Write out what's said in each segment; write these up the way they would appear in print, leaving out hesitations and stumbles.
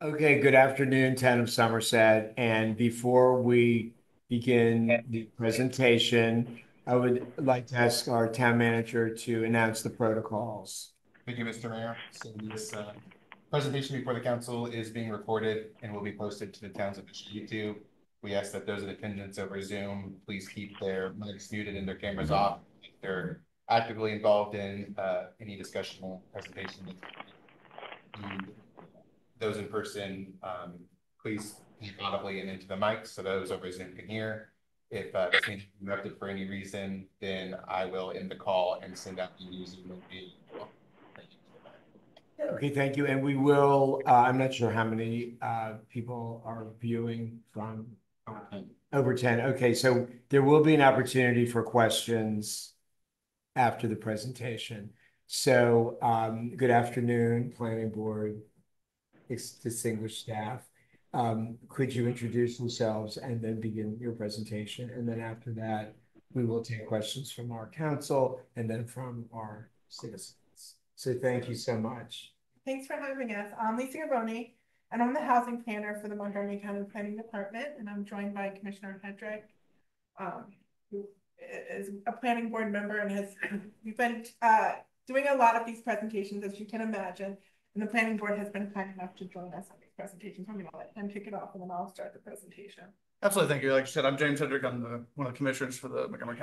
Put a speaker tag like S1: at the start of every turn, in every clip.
S1: Okay, good afternoon, Town of Somerset. And before we begin the presentation, I would like to ask our town manager to announce the protocols.
S2: Thank you, Mr. Mayor. So this presentation before the council is being recorded and will be posted to the town's official YouTube. We ask that those in attendance over Zoom, please keep their mics muted and their cameras off if they're actively involved in any discussion or presentation. And those in person, please speak audibly and into the mic so those over Zoom can hear. If this needs to be interrupted for any reason, then I will end the call and send out the news and thank you.
S1: Okay, thank you. And we will, I'm not sure how many people are viewing from over 10. Okay, so there will be an opportunity for questions after the presentation. So good afternoon, Planning Board, distinguished staff. Could you introduce yourselves and then begin your presentation? And then after that, we will take questions from our council and then from our citizens. So thank you so much.
S3: Thanks for having us. I'm Lisa Garboni, and I'm the housing planner for the Montgomery County Planning Department, and I'm joined by Commissioner Hedrick, who is a planning board member and we've been doing a lot of these presentations, as you can imagine, and the planning board has been kind enough to join us on these presentations. I'm going to let him kick it off, and then I'll start the presentation.
S4: Absolutely, thank you. Like you said, I'm James Hedrick. I'm one of the commissioners for the Montgomery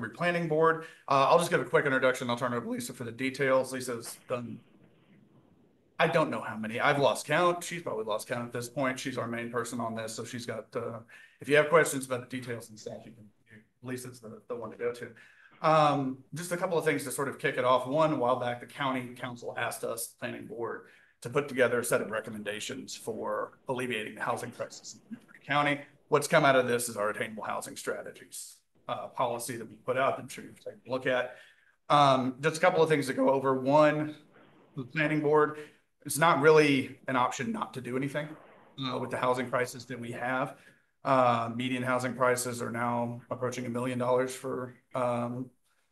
S4: Planning Board. I'll just give a quick introduction. I'll turn it over to Lisa for the details. Lisa's done, I don't know how many. I've lost count. She's probably lost count at this point. She's our main person on this. So she's got, if you have questions about the details and stuff, Lisa's the one to go to. Just a couple of things to sort of kick it off. One, a while back, the county council asked us, the planning board, to put together a set of recommendations for alleviating the housing crisis in the county. What's come out of this is our Attainable Housing Strategies policy that we put out. I'm sure you've taken a look at. Just a couple of things to go over. One, the planning board, it's not really an option not to do anything with the housing crisis that we have. Median housing prices are now approaching $1 million for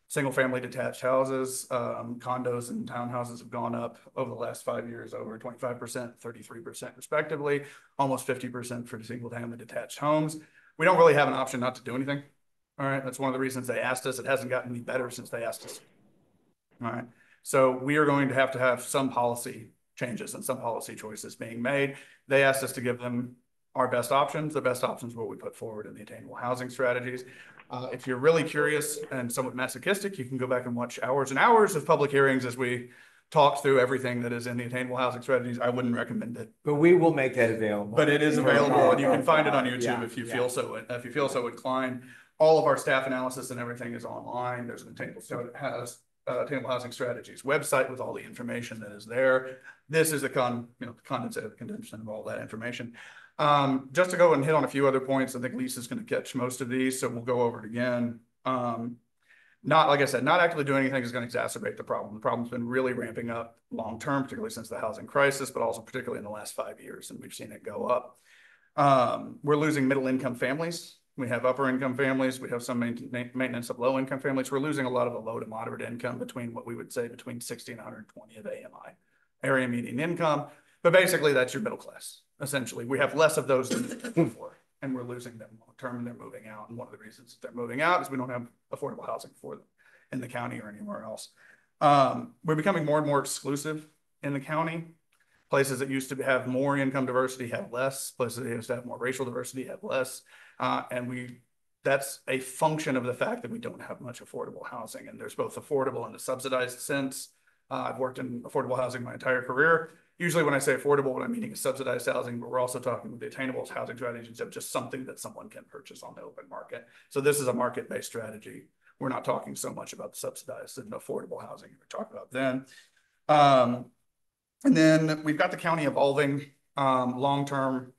S4: single family detached houses. Condos and townhouses have gone up over the last 5 years, over 25%, 33% respectively, almost 50% for single family detached homes. We don't really have an option not to do anything. All right, that's one of the reasons they asked us. It hasn't gotten any better since they asked us. All right, so we are going to have some policy changes and some policy choices being made. They asked us to give them our best options. The best options were what we put forward in the Attainable Housing Strategies. If you're really curious and somewhat masochistic, you can go back and watch hours and hours of public hearings as we talk through everything that is in the Attainable Housing Strategies. I wouldn't recommend it,
S1: but we will make that available.
S4: But it is available, and you can find it on YouTube if you feel so inclined. All of our staff analysis and everything is online. There's an Attainable Housing Strategies website with all the information that is there. This is the condensation of all that information. Just to go and hit on a few other points, I think Lisa's going to catch most of these, so we'll go over it again. Like I said, not actively doing anything is going to exacerbate the problem. The problem's been really ramping up long term, particularly since the housing crisis, but also particularly in the last 5 years, and we've seen it go up. We're losing middle income families. We have upper income families. We have some maintenance of low income families. We're losing a lot of the low to moderate income between what we would say between 60 and 120 of AMI, area median income. But basically, that's your middle class. Essentially, we have less of those than before, and we're losing them long term, and they're moving out. And one of the reasons they're moving out is we don't have affordable housing for them in the county or anywhere else. We're becoming more and more exclusive in the county. Places that used to have more income diversity have less. Places that used to have more racial diversity have less. That's a function of the fact that we don't have much affordable housing. And there's both affordable and the subsidized sense. I've worked in affordable housing my entire career. Usually when I say affordable, what I'm meaning is subsidized housing, but we're also talking with the attainable housing strategies of just something that someone can purchase on the open market. So this is a market-based strategy. We're not talking so much about the subsidized and affordable housing we're talking about then. And then we've got the county evolving long-term.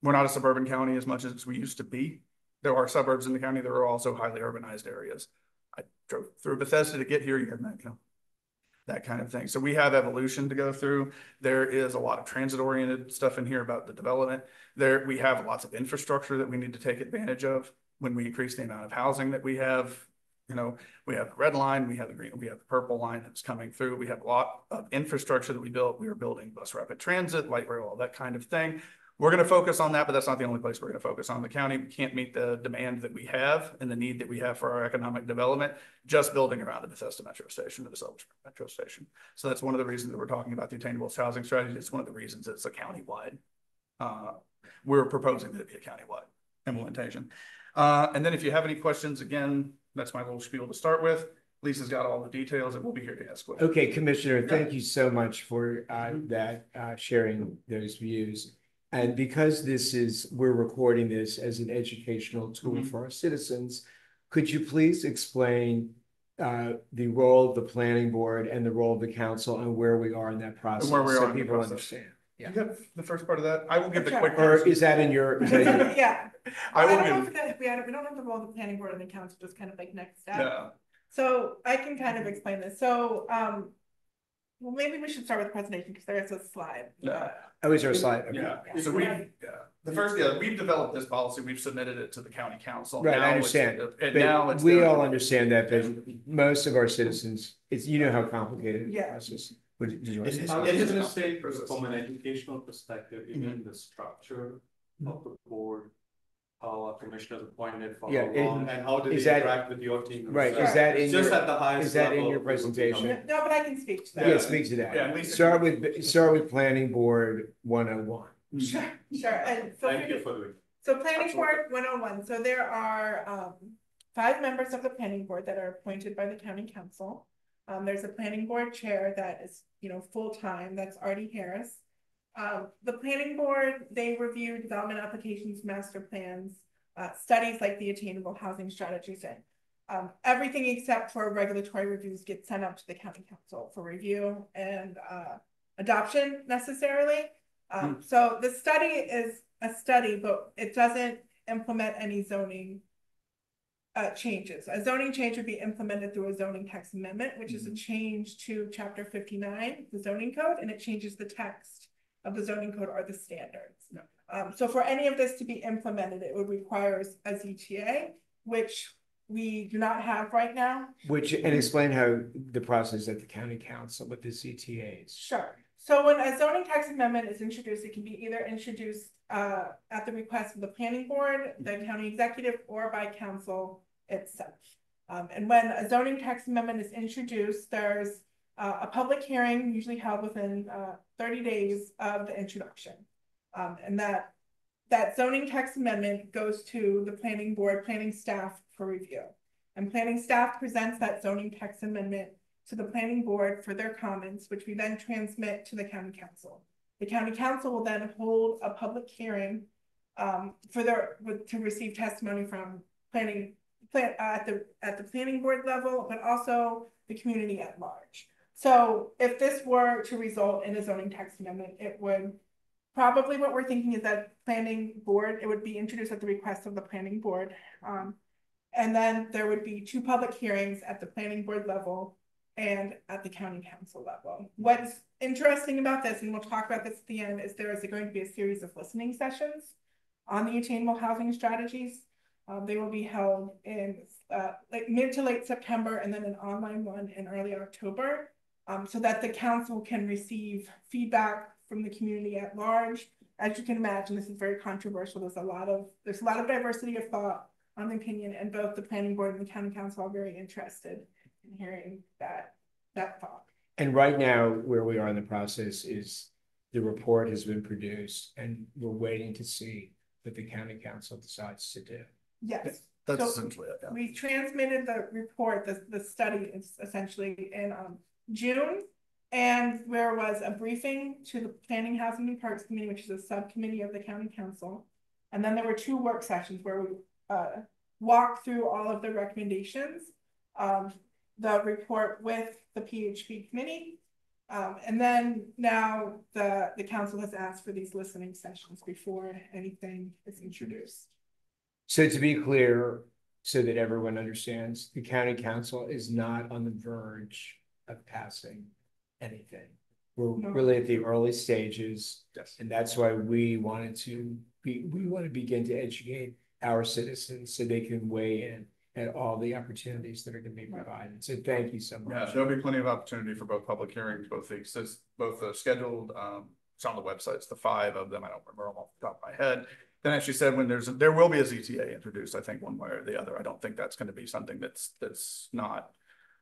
S4: We're not a suburban county as much as we used to be. There are suburbs in the county. There are also highly urbanized areas. I drove through Bethesda to get here. You had that kind of thing. So we have evolution to go through. There is a lot of transit-oriented stuff in here about the development. We have lots of infrastructure that we need to take advantage of when we increase the amount of housing that we have You know, we have the red line, we have the green, we have the purple line that's coming through. We have a lot of infrastructure that we built. We are building bus rapid transit, light rail, all that kind of thing. We're going to focus on that, but that's not the only place we're going to focus on. The county, we can't meet the demand that we have and the need that we have for our economic development, just building around the Bethesda Metro Station or the Silver Spring Metro Station. So that's one of the reasons that we're talking about the Attainable Housing Strategy. It's one of the reasons it's a countywide. We're proposing that it be a countywide implementation. And then if you have any questions, again, that's my little spiel to start with. Lisa's got all the details and we'll be here to ask questions.
S1: Okay, Commissioner, thank you so much for sharing those views. And because we're recording this as an educational tool for our citizens, could you please explain the role of the planning board and the role of the council and where we are in that process so people understand?
S4: Yeah. You got the first part of that? I will give the
S3: Sure.
S4: quick.
S1: Or is that in your?
S3: Yeah.
S4: I will
S3: don't know
S4: give.
S3: if that, we don't have the role of the planning board and the council, just kind of like next step.
S4: Yeah.
S3: So I can kind of explain this. So, well, maybe we should start with the presentation because there is a slide.
S4: Yeah.
S1: Oh, is there a slide? Okay.
S4: Yeah. So we've developed this policy. We've submitted it to the county council.
S1: Right,
S4: now
S1: I understand.
S4: And
S1: but
S4: now it's
S1: we all understand that, but most of our citizens, you know how complicated the process. Did you want to say
S5: I
S1: something?
S5: was going to say, from an educational perspective, even the structure of the board, how our commissioners appointed for how long, and how do they interact with your team?
S1: Right,
S3: Sure.
S1: is that in
S5: Just
S1: your,
S5: at the highest
S1: is that in
S5: level,
S1: your presentation?
S3: No, but I can speak to that.
S1: Yeah, speak to that.
S4: Yeah, Lisa-
S1: Start with planning board 101.
S3: Sure. And so
S5: Thank you for doing.
S3: So planning board 101. So there are 5 members of the planning board that are appointed by the county council. There's a planning board chair that is, full-time. That's Artie Harris. The planning board, they review development applications, master plans, studies like the Attainable Housing Strategies. Everything except for regulatory reviews get sent up to the county council for review and adoption necessarily. So the study is a study, but it doesn't implement any zoning changes. A zoning change would be implemented through a zoning text amendment, which is a change to chapter 59, the zoning code, and it changes the text of the zoning code or the standards. So for any of this to be implemented, it would require a ZTA, which we do not have right now.
S1: And explain how the process at the county council with the CTAs.
S3: Sure. So when a zoning text amendment is introduced, it can be either introduced at the request of the planning board, the county executive, or by council itself. And when a zoning text amendment is introduced, there's a public hearing usually held within 30 days of the introduction. And that zoning text amendment goes to the planning board, planning staff for review. And planning staff presents that zoning text amendment to the planning board for their comments, which we then transmit to the county council. The county council will then hold a public hearing to receive testimony from at the planning board level, but also the community at large. So if this were to result in a zoning text amendment, it would probably, what we're thinking is that planning board, it would be introduced at the request of the planning board. And then there would be 2 public hearings at the planning board level and at the county council level. What's interesting about this, and we'll talk about this at the end, is there is going to be a series of listening sessions on the Attainable Housing Strategies. They will be held in like mid to late September, and then an online one in early October, so that the council can receive feedback from the community at large. As you can imagine, this is very controversial. There's a lot of diversity of thought on opinion, and both the planning board and the county council are very interested in hearing that thought.
S1: And right now, where we are in the process is the report has been produced, and we're waiting to see what the county council decides to do.
S3: Yes.
S4: That's
S3: So
S4: essentially it. Yeah.
S3: we transmitted the report, the study is essentially in June, and there was a briefing to the Planning, Housing and Parks Committee, which is a subcommittee of the county council. And then there were 2 work sessions where we walked through all of the recommendations, the report with the PHP committee. And then now the council has asked for these listening sessions before anything is introduced.
S1: So to be clear, so that everyone understands, the county council is not on the verge of passing anything. We're really at the early stages.
S4: Yes.
S1: And that's why we want to begin to educate our citizens so they can weigh in at all the opportunities that are going to be provided. So thank you so
S4: Yeah,
S1: much.
S4: there'll be plenty of opportunity for both public hearings, both the scheduled, it's on the website, it's the 5 of them. I don't remember them off the top of my head. Then as she said, when there will be a ZTA introduced, I think one way or the other. I don't think that's going to be something that's not,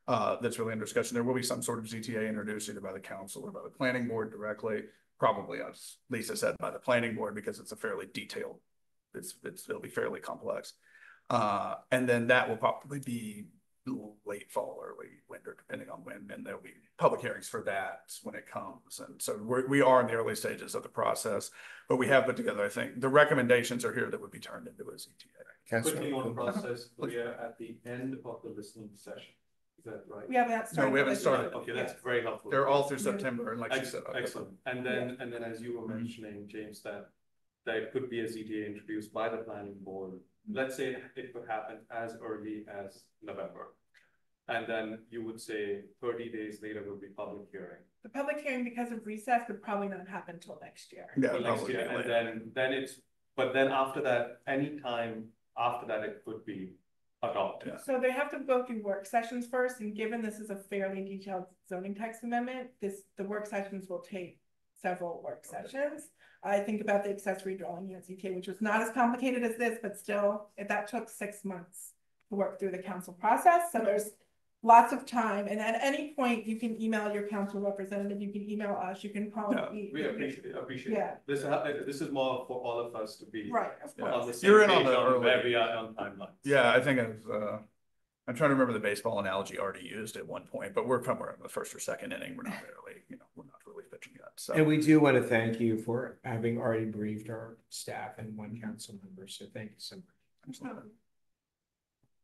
S4: that's really under discussion. There will be some sort of ZTA introduced either by the council or by the planning board directly, probably, as Lisa said, by the planning board, because it's a fairly detailed, it'll be fairly complex. And then that will probably be late fall, early winter, depending on when, and there'll be public hearings for that when it comes. And so we are in the early stages of the process, but we have put together, I think, the recommendations are here that would be turned into a ZTA.
S5: Quickly on process, we are at the end of the listening session. Is that right?
S3: We haven't started.
S4: No, we haven't started.
S5: Okay, that's very helpful.
S4: They're all through September, and like you said.
S5: Excellent. And then as you were mentioning, James, that there could be a ZTA introduced by the planning board. Let's say it could happen as early as November. And then you would say 30 days later will be public hearing.
S3: The public hearing, because of recess, would probably not happen until next year.
S4: Yeah,
S5: Next year. And then after that, any time after that, it could be adopted.
S3: Yeah. So they have to go through work sessions first, and given this is a fairly detailed zoning text amendment, the work sessions will take several work sessions. I think about the accessory dwelling unit ZTA, which was not as complicated as this, but still, that took 6 months to work through the council process. So there's lots of time, and at any point you can email your council representative, you can email us, you can call.
S5: Yeah, we appreciate
S3: yeah.
S5: it. This is more for all of us to be
S3: right. Of course.
S5: On the same
S4: You're in
S5: page
S4: on the early,
S5: where we are on timelines.
S4: Yeah, I think I'm trying to remember the baseball analogy already used at one point, but we're in the first or second inning. We're not really, we're not really pitching yet. So.
S1: And we do want to thank you for having already briefed our staff and one council member. So thank you so much.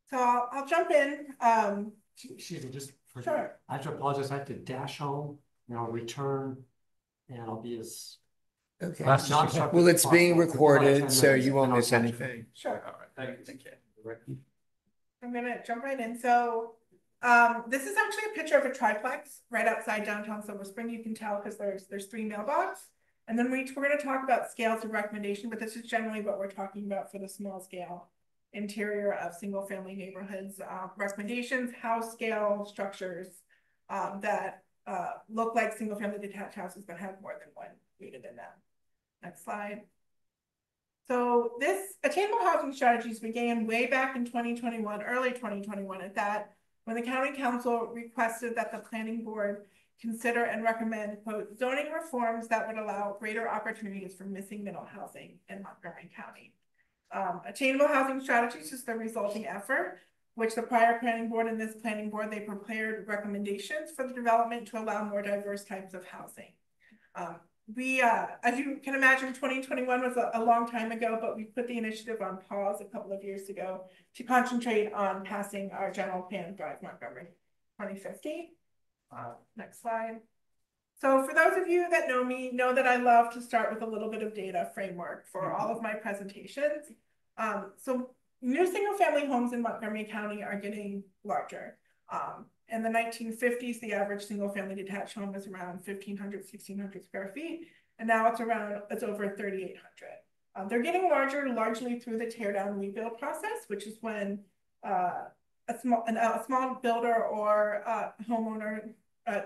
S3: So I'll jump in.
S6: Excuse me, just for,
S3: sure.
S6: I have to apologize. I have to dash home and I'll return and I'll be as
S1: okay.
S6: non-disruptive
S1: Well, it's
S6: as
S1: being
S6: possible.
S1: recorded, so
S6: minutes,
S1: you won't
S6: and I'll
S1: miss
S6: catch you.
S1: anything.
S3: Sure.
S4: All right. Thank you.
S3: I'm gonna jump right in. So this is actually a picture of a triplex right outside downtown Silver Spring. You can tell because there's 3 mailboxes. And then we're going to talk about scales of recommendation, but this is generally what we're talking about for the small scale interior of single family neighborhoods, recommendations, house scale structures that look like single family detached houses but have more than one unit in them. Next slide. So this Attainable Housing Strategies began way back in 2021, early 2021 at that, when the county council requested that the planning board consider and recommend, quote, zoning reforms that would allow greater opportunities for missing middle housing in Montgomery County. Attainable Housing Strategies is the resulting effort, which the prior planning board and this planning board, they prepared recommendations for the development to allow more diverse types of housing. As you can imagine, 2021 was a long time ago, but we put the initiative on pause a couple of years ago to concentrate on passing our general plan Drive Montgomery 2050. Next slide. So for those of you that know me, know that I love to start with a little bit of data framework for all of my presentations. So new single family homes in Montgomery County are getting larger. In the 1950s, the average single family detached home was around 1,500, 1,600 square feet. And now it's over 3,800. They're getting larger largely through the tear down rebuild process, which is when a small builder or homeowner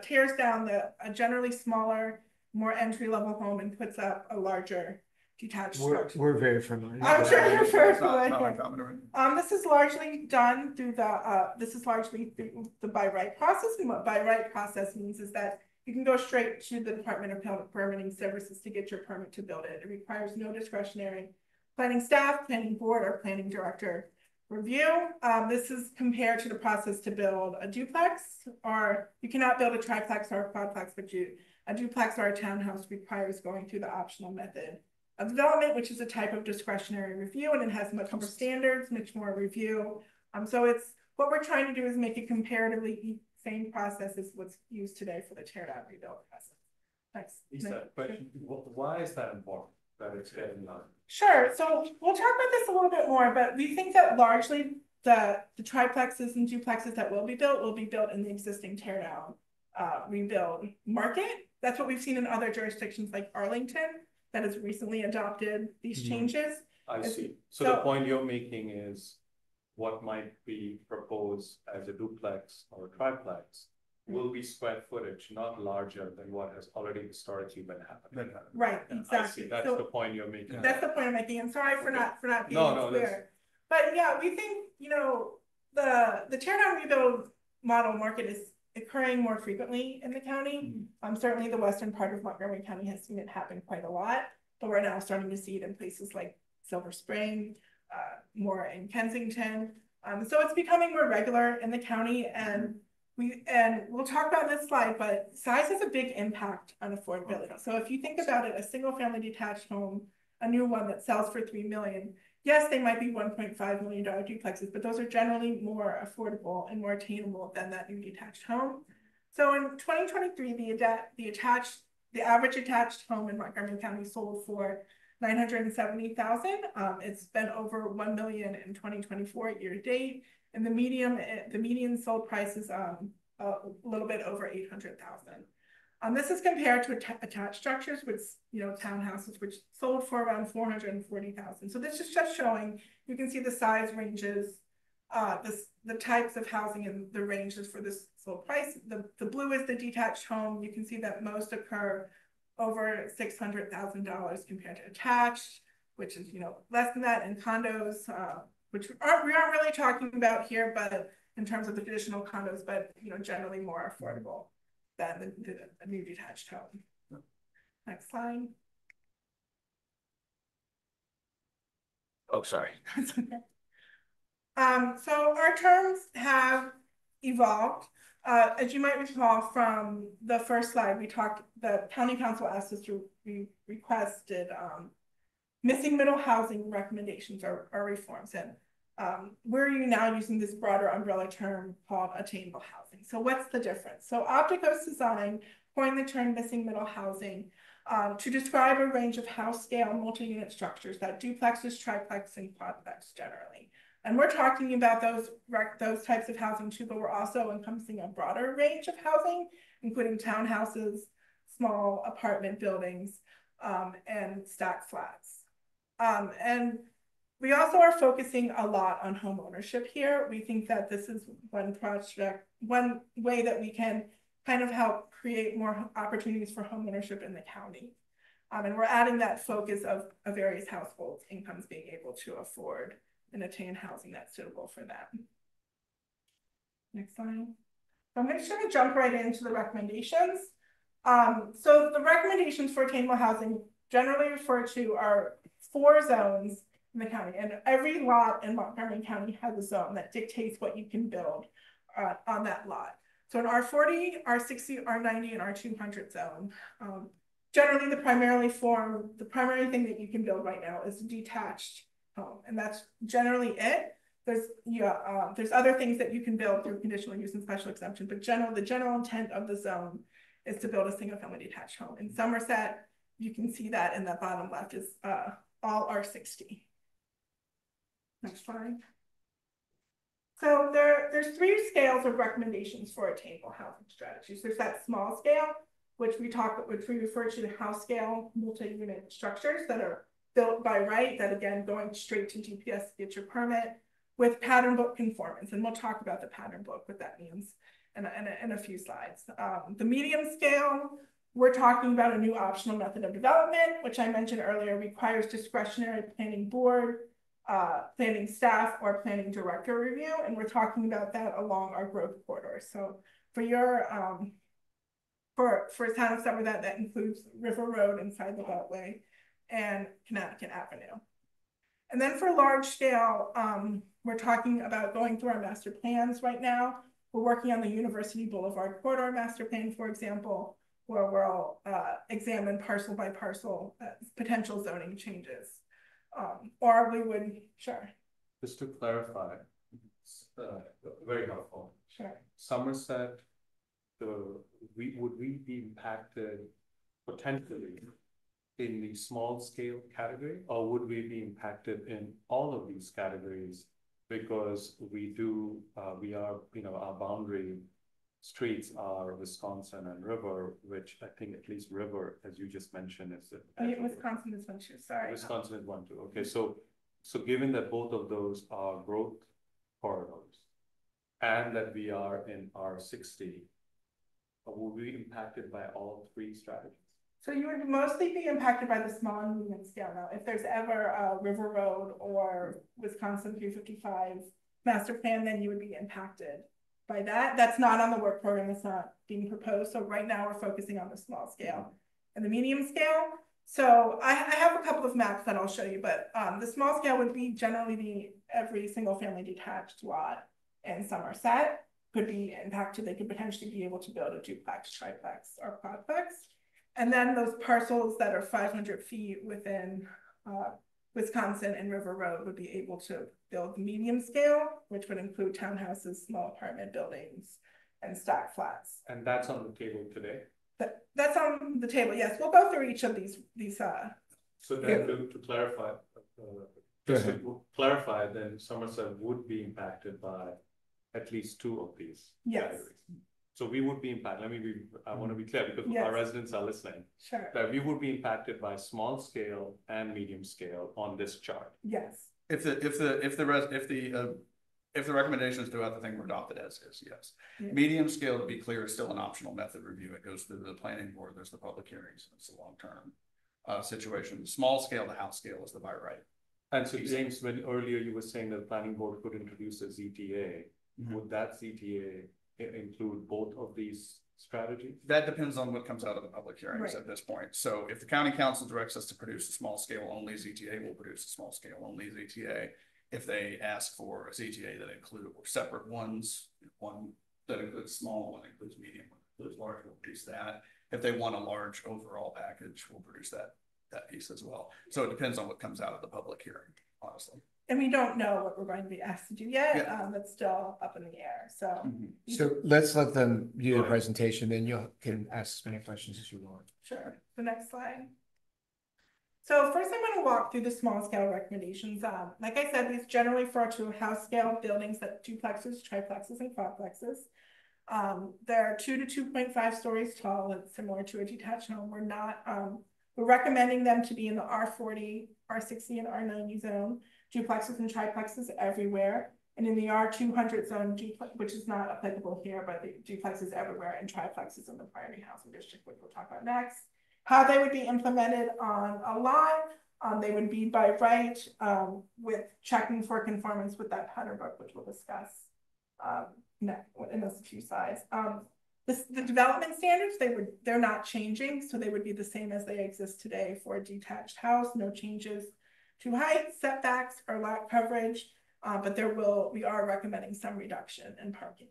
S3: tears down a generally smaller, more entry-level home and puts up a larger detached structure.
S1: We're very familiar.
S3: I'm sure you're very familiar.
S4: This
S3: is largely done through the by right process. And what by right process means is that you can go straight to the Department of Public Permitting Services to get your permit to build it. It requires no discretionary planning staff, planning board, or planning director review. This is compared to the process to build a duplex, or you cannot build a triplex or a quadplex, but a duplex or a townhouse requires going through the optional method of development, which is a type of discretionary review, and it has much more standards, much more review. So it's what we're trying to do is make it comparatively same process as what's used today for the tear down rebuild process. Next.
S5: Lisa, question, why is that important that it's getting done?
S3: Sure. So we'll talk about this a little bit more, but we think that largely the triplexes and duplexes that will be built in the existing tear down rebuild market. That's what we've seen in other jurisdictions like Arlington that has recently adopted these changes.
S5: I see. So the point you're making is what might be proposed as a duplex or a triplex will be square footage, not larger than what has already historically been happening.
S3: Right,
S5: Yeah, I
S3: exactly.
S5: see. That's
S3: So
S5: the point you're making.
S3: that's the point I'm making. I'm sorry for not being
S5: No,
S3: clear. But yeah, we think, you know, the tear down rebuild model market is occurring more frequently in the county. Certainly the western part of Montgomery County has seen it happen quite a lot, but we're now starting to see it in places like Silver Spring, more in Kensington. So it's becoming more regular in the county, and we'll talk about this slide, but size has a big impact on affordability. So if you think about it, a single family detached home, a new one that sells for $3 million, yes, they might be $1.5 million duplexes, but those are generally more affordable and more attainable than that new detached home. So in 2023, the average attached home in Montgomery County sold for $970,000. It's been over $1 million in 2024 year to date, and the median sold price is a little bit over $800,000. This is compared to attached structures, which, you know, townhouses, which sold for around $440,000. So this is just showing, you can see the size ranges, the types of housing and the ranges for this sold price. The blue is the detached home. You can see that most occur over $600,000 compared to attached, which is, you know, less than that, and condos, which we aren't really talking about here, but in terms of the traditional condos, but, you know, generally more affordable than the new detached home. Next slide.
S7: Oh, sorry.
S3: So our terms have evolved. As you might recall from the first slide, the county council asked us to requested missing middle housing recommendations or reforms. And we're now using this broader umbrella term called attainable housing. So what's the difference? So Opticos Design coined the term missing middle housing to describe a range of house scale multi-unit structures that duplexes, triplex, and quadplex generally. And we're talking about those types of housing too, but we're also encompassing a broader range of housing, including townhouses, small apartment buildings, and stacked flats. And we also are focusing a lot on home ownership here. We think that this is one way that we can kind of help create more opportunities for home ownership in the county. And we're adding that focus of various households' incomes being able to afford and attain housing that's suitable for them. Next slide. So I'm just going to jump right into the recommendations. So the recommendations for attainable housing generally refer to our 4 zones in the county, and every lot in Montgomery County has a zone that dictates what you can build on that lot. So in R40, R60, R90, and R200 zone, generally the primary thing that you can build right now is a detached home, and that's generally it. There's other things that you can build through conditional use and special exemption, but the general intent of the zone is to build a single family detached home. In Somerset, you can see that in the bottom left is all R60. Next slide. So there's 3 scales of recommendations for attainable housing strategies. There's that small scale, which we refer to the house scale multi-unit structures that are built by right, that again, going straight to DPS to get your permit with pattern book conformance. And we'll talk about the pattern book, what that means in a few slides. The medium scale, we're talking about a new optional method of development, which I mentioned earlier, requires discretionary planning board, planning staff, or planning director review. And we're talking about that along our growth corridor. So for your, for Town of Somerset, that includes River Road inside the Beltway and Connecticut Avenue. And then for large scale, we're talking about going through our master plans right now. We're working on the University Boulevard Corridor Master Plan, for example, where we'll examine parcel by parcel potential zoning changes. Or we would, sure.
S5: Just to clarify, very helpful.
S3: Sure.
S5: Somerset, would we be impacted potentially in the small scale category, or would we be impacted in all of these categories? Because we are, you know, our boundary streets are Wisconsin and River, which I think at least River, as you just mentioned, is
S3: Wisconsin is one too. Sorry.
S5: Wisconsin is one too. Okay, so given that both of those are growth corridors, and that we are in R60, will we be impacted by all three strategies?
S3: So you would mostly be impacted by the small and medium scale now. If there's ever a River Road or Wisconsin 355 master plan, then you would be impacted by that. That's not on the work program, it's not being proposed. So right now we're focusing on the small scale and the medium scale. So I have a couple of maps that I'll show you, but the small scale would be generally every single family detached lot in Somerset could be impacted. They could potentially be able to build a duplex, triplex, or quadplex. And then those parcels that are 500 feet within Wisconsin and River Road would be able to build medium scale, which would include townhouses, small apartment buildings, and stack flats.
S5: And that's on the table today.
S3: That's on the table. Yes, we'll go through each of these.
S5: So then to clarify, then Somerset would be impacted by at least two of these categories. So we would be impacted. I want to be clear because our residents are listening.
S3: Sure.
S5: That we would be impacted by small scale and medium scale on this chart.
S3: Yes.
S4: If the recommendations throughout the thing were adopted as is, yes.
S3: Yeah.
S4: Medium scale, to be clear, is still an optional method review. It goes through the planning board. There's the public hearings. It's a long-term situation. Small scale to house scale is the by right.
S5: And so James, when earlier you were saying that the planning board could introduce a ZTA, would that ZTA include both of these strategies?
S4: That depends on what comes out of the public hearings at this point. So if the county council directs us to produce a small scale only ZTA, we'll produce a small scale only ZTA. If they ask for a ZTA that include separate ones, one that includes small, one includes medium, one includes large, we'll produce that. If they want a large overall package, we'll produce that piece as well. So it depends on what comes out of the public hearing, honestly.
S3: And we don't know what we're going to be asked to do yet. That's still up in the air. So,
S1: So let's let them do the presentation, then you can ask as many questions as you want.
S3: sure. The next slide. So first I'm going to walk through the small scale recommendations. Like I said, these generally refer to house scale buildings that duplexes, triplexes, and quadplexes. They're 2 to 2.5 stories tall. It's similar to a detached home. We're recommending them to be in the R40, R60, and R90 zone. Duplexes and triplexes everywhere. And in the R200 zone, which is not applicable here, but the duplexes everywhere and triplexes in the priority housing district, which we'll talk about next. How they would be implemented on a lot, they would be by right with checking for conformance with that pattern book, which we'll discuss in those few slides. The development standards, they're not changing, so they would be the same as they exist today for a detached house. No changes to height, setbacks, or lot coverage, but we are recommending some reduction in parking.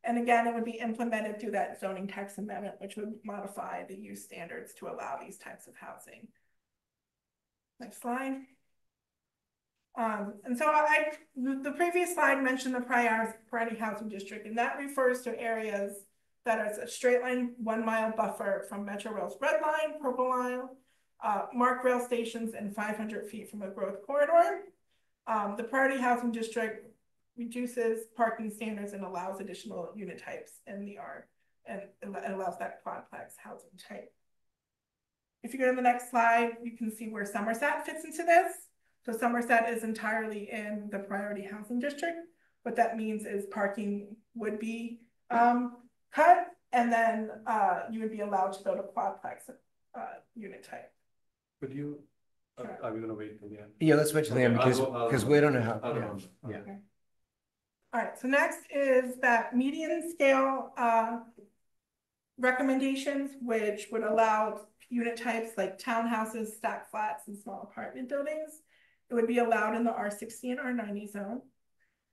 S3: And again, it would be implemented through that zoning text amendment, which would modify the use standards to allow these types of housing. Next slide. And so the previous slide mentioned the priority housing district, and that refers to areas that are a straight line 1 mile buffer from Metro Rail's red line, purple line, marked rail stations, and 500 feet from a growth corridor. The priority housing district reduces parking standards and allows additional unit types in the R, and it allows that quadplex housing type. If you go to the next slide, you can see where Somerset fits into this. So Somerset is entirely in the priority housing district. What that means is parking would be cut, and then you would be allowed to build a quadplex unit type.
S5: Could you, are we going to wait till the end?
S1: Yeah, let's wait till the end because we don't know how.
S3: Okay. All right, so next is that median scale recommendations, which would allow unit types like townhouses, stack flats, and small apartment buildings. It would be allowed in the R60 and R90 zone,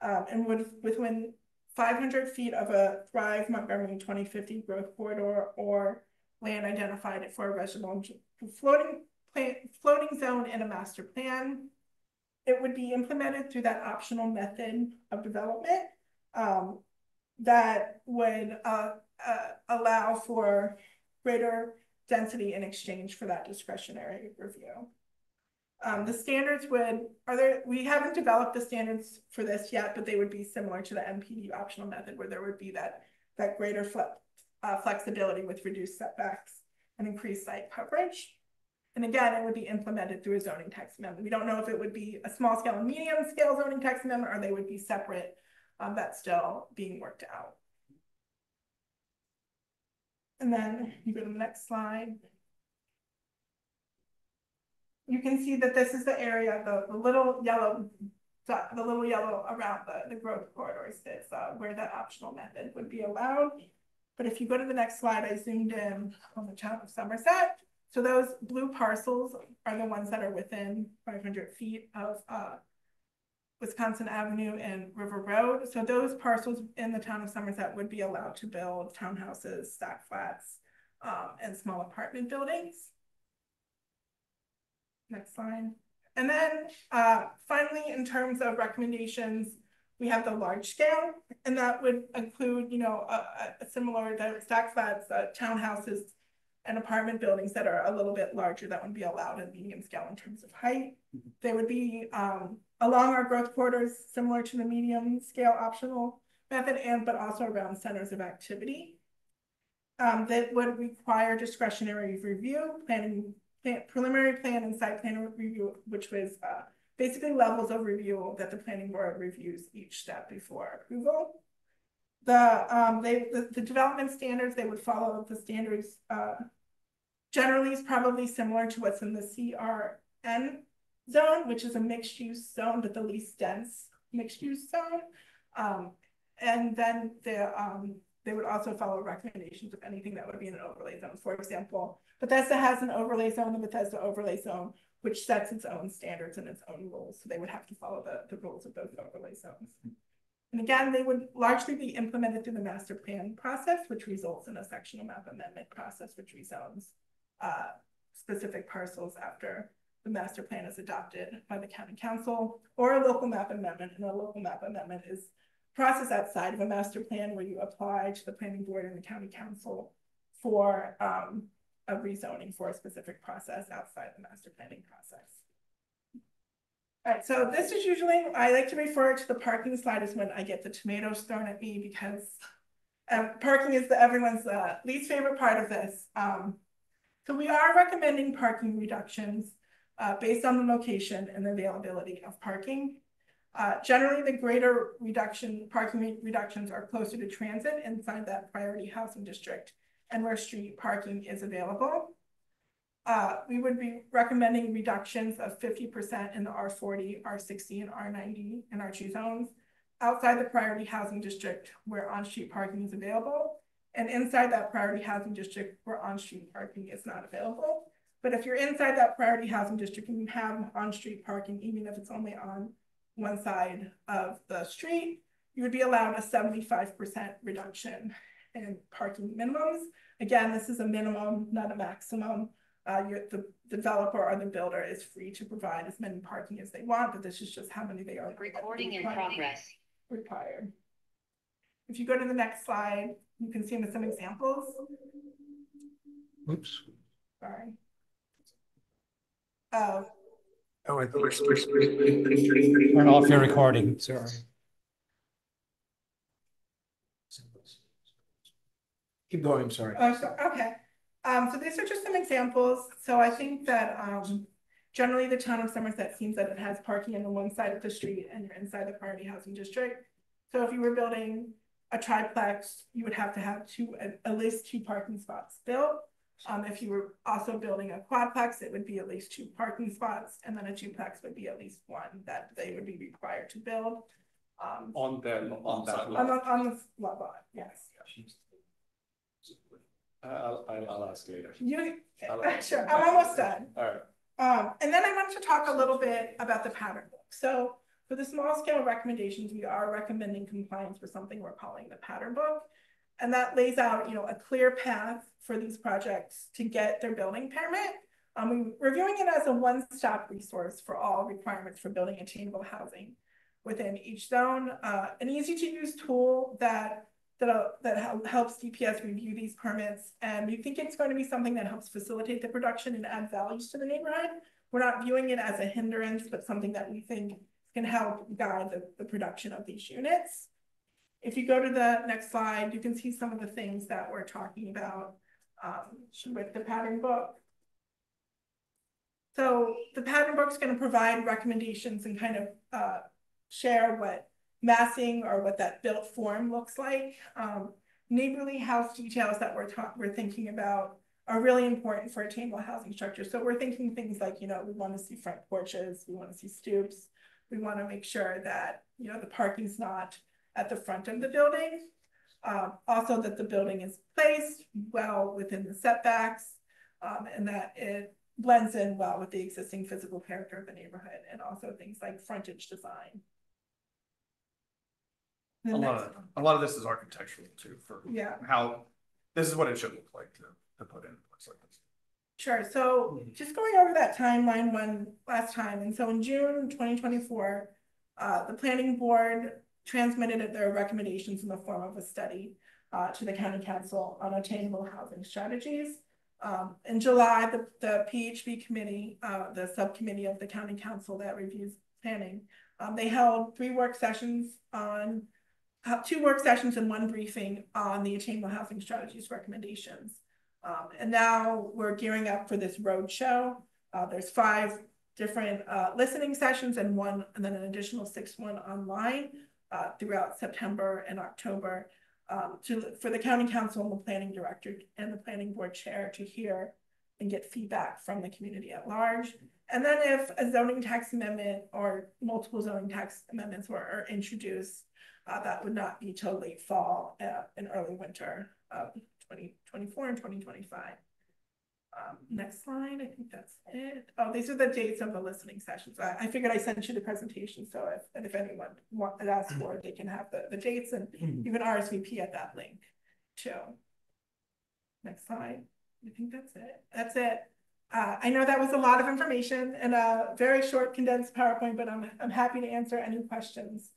S3: and would within 500 feet of a Thrive Montgomery 2050 growth corridor or land identified for a residential floating zone in a master plan. It would be implemented through that optional method of development that would allow for greater density in exchange for that discretionary review. The standards we haven't developed the standards for this yet, but they would be similar to the MPD optional method where there would be that greater flexibility with reduced setbacks and increased site coverage. And again, it would be implemented through a zoning text amendment. We don't know if it would be a small scale and medium scale zoning text amendment, or they would be separate. That's still being worked out. And then you go to the next slide. You can see that this is the area, the little yellow around the growth corridors is where that optional method would be allowed. But if you go to the next slide, I zoomed in on the town of Somerset. So those blue parcels are the ones that are within 500 feet of Wisconsin Avenue and River Road. So those parcels in the town of Somerset would be allowed to build townhouses, stack flats, and small apartment buildings. Next slide. And then finally, in terms of recommendations, we have the large scale, and that would include, you know, a similar stack flats, townhouses, and apartment buildings that are a little bit larger that would be allowed in medium scale in terms of height. They would be along our growth corridors, similar to the medium scale optional method, but also around centers of activity. That would require discretionary review, preliminary plan and site plan review, which was basically levels of review that the planning board reviews each step before approval. The development standards, they would follow the standards generally is probably similar to what's in the CRN zone, which is a mixed use zone, but the least dense mixed use zone. And then they would also follow recommendations of anything that would be in an overlay zone. For example, Bethesda has an overlay zone, the Bethesda overlay zone, which sets its own standards and its own rules. So they would have to follow the rules of those overlay zones. And again, they would largely be implemented through the master plan process, which results in a sectional map amendment process, which rezones specific parcels after the master plan is adopted by the county council, or a local map amendment. And a local map amendment is a process outside of a master plan where you apply to the planning board and the county council for a rezoning for a specific process outside the master planning process. All right, so this is usually, I like to refer to the parking slide as when I get the tomatoes thrown at me, because parking is everyone's least favorite part of this. So we are recommending parking reductions based on the location and the availability of parking. Generally, the greater parking reductions are closer to transit inside that priority housing district and where street parking is available. We would be recommending reductions of 50% in the R40, R60, and R90 in our two zones, outside the priority housing district where on-street parking is available, and inside that priority housing district where on-street parking is not available. But if you're inside that priority housing district and you have on-street parking, even if it's only on one side of the street, you would be allowed a 75% reduction in parking minimums. Again, this is a minimum, not a maximum. The developer or the builder is free to provide as many parking as they want, but this is just how many they are.
S8: Recording in progress.
S3: Required. If you go to the next slide, you can see some examples.
S6: Oops.
S3: Sorry.
S6: Oh, I turn off your recording. Sorry.
S1: Keep going, I'm sorry.
S3: Okay. So these are just some examples. So I think that generally the town of Somerset seems that it has parking on the one side of the street and you're inside the priority housing district. So if you were building a triplex, you would have to have at least two parking spots built. If you were also building a quadplex, it would be at least two parking spots, and then a duplex would be at least one that they would be required to build.
S5: On that
S3: lot, yes.
S5: I'll ask later.
S3: Sure, I'm almost done.
S5: All right.
S3: And then I want to talk a little bit about the pattern book. So for the small scale recommendations, we are recommending compliance with something we're calling the pattern book. And that lays out, a clear path for these projects to get their building permit. We're viewing it as a one-stop resource for all requirements for building attainable housing within each zone. An easy-to-use tool that helps DPS review these permits. And we think it's going to be something that helps facilitate the production and add values to the neighborhood. We're not viewing it as a hindrance, but something that we think can help guide the production of these units. If you go to the next slide, you can see some of the things that we're talking about with the pattern book. So the pattern book's going to provide recommendations and kind of share what massing or what that built form looks like. Neighborly house details that we're thinking about are really important for attainable housing structure. So we're thinking things like, we want to see front porches, we want to see stoops, we want to make sure that, the parking's not at the front of the building. Also that the building is placed well within the setbacks, and that it blends in well with the existing physical character of the neighborhood, and also things like frontage design.
S4: A lot of this is architectural too, for how this is what it should look like to put in a place like this.
S3: Sure. So just going over that timeline last time. And so in June 2024, the planning board transmitted their recommendations in the form of a study to the county council on attainable housing strategies. In July, the PHB committee, the subcommittee of the county council that reviews planning, they held 2 work sessions and 1 briefing on the attainable housing strategies recommendations. And now we're gearing up for this roadshow. There's 5 different listening sessions and then an additional 6 online throughout September and October for the county council and the planning director and the planning board chair to hear and get feedback from the community at large. And then if a zoning tax amendment or multiple zoning tax amendments are introduced, that would not be till late fall and early winter of 2024 and 2025. Next slide, I think that's it. Oh, these are the dates of the listening sessions. I figured I sent you the presentation, so if anyone asks for it, they can have the dates, and you can RSVP at that link too. Next slide. I think that's it. That's it. I know that was a lot of information and a very short condensed PowerPoint, but I'm happy to answer any questions.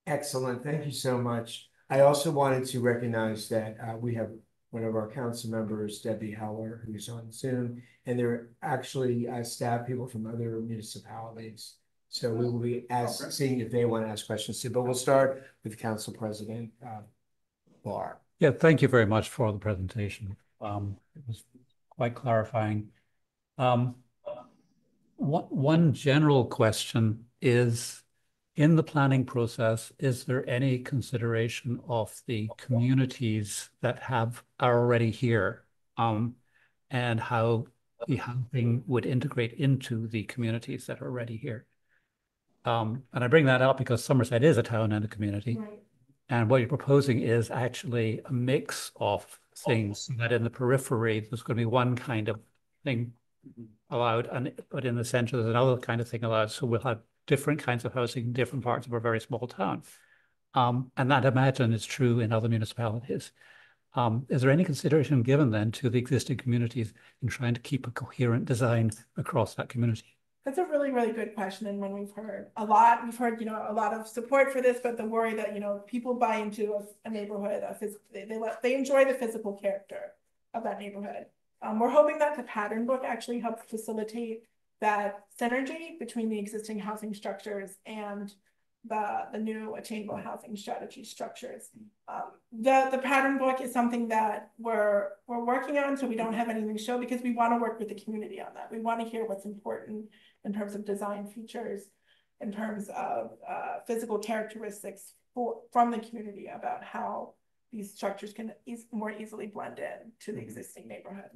S1: Excellent. Thank you so much. I also wanted to recognize that we have one of our council members, Debbie Heller, who's on Zoom, and there are actually staff people from other municipalities. So we will be seeing if they want to ask questions too, but we'll start with Council President Barr.
S8: Yeah, thank you very much for the presentation. It was quite clarifying. One general question is, in the planning process, is there any consideration of the communities that are already here, and how the housing would integrate into the communities that are already here? And I bring that up because Somerset is a town and a community.
S3: Right.
S8: And what you're proposing is actually a mix of things, so that in the periphery, there's going to be one kind of thing allowed, but in the center, there's another kind of thing allowed. So we'll have different kinds of housing in different parts of a very small town. And that, I imagine, is true in other municipalities. Is there any consideration given then to the existing communities in trying to keep a coherent design across that community?
S3: That's a really, really good question. And when we've heard a lot of support for this, but the worry that, people buy into a neighborhood, they enjoy the physical character of that neighborhood. We're hoping that the pattern book actually helps facilitate that synergy between the existing housing structures and the new attainable housing strategy structures. The pattern book is something that we're working on, so we don't have anything to show, because we want to work with the community on that. We want to hear what's important in terms of design features, in terms of physical characteristics from the community about how these structures can more easily blend in to the existing neighborhood.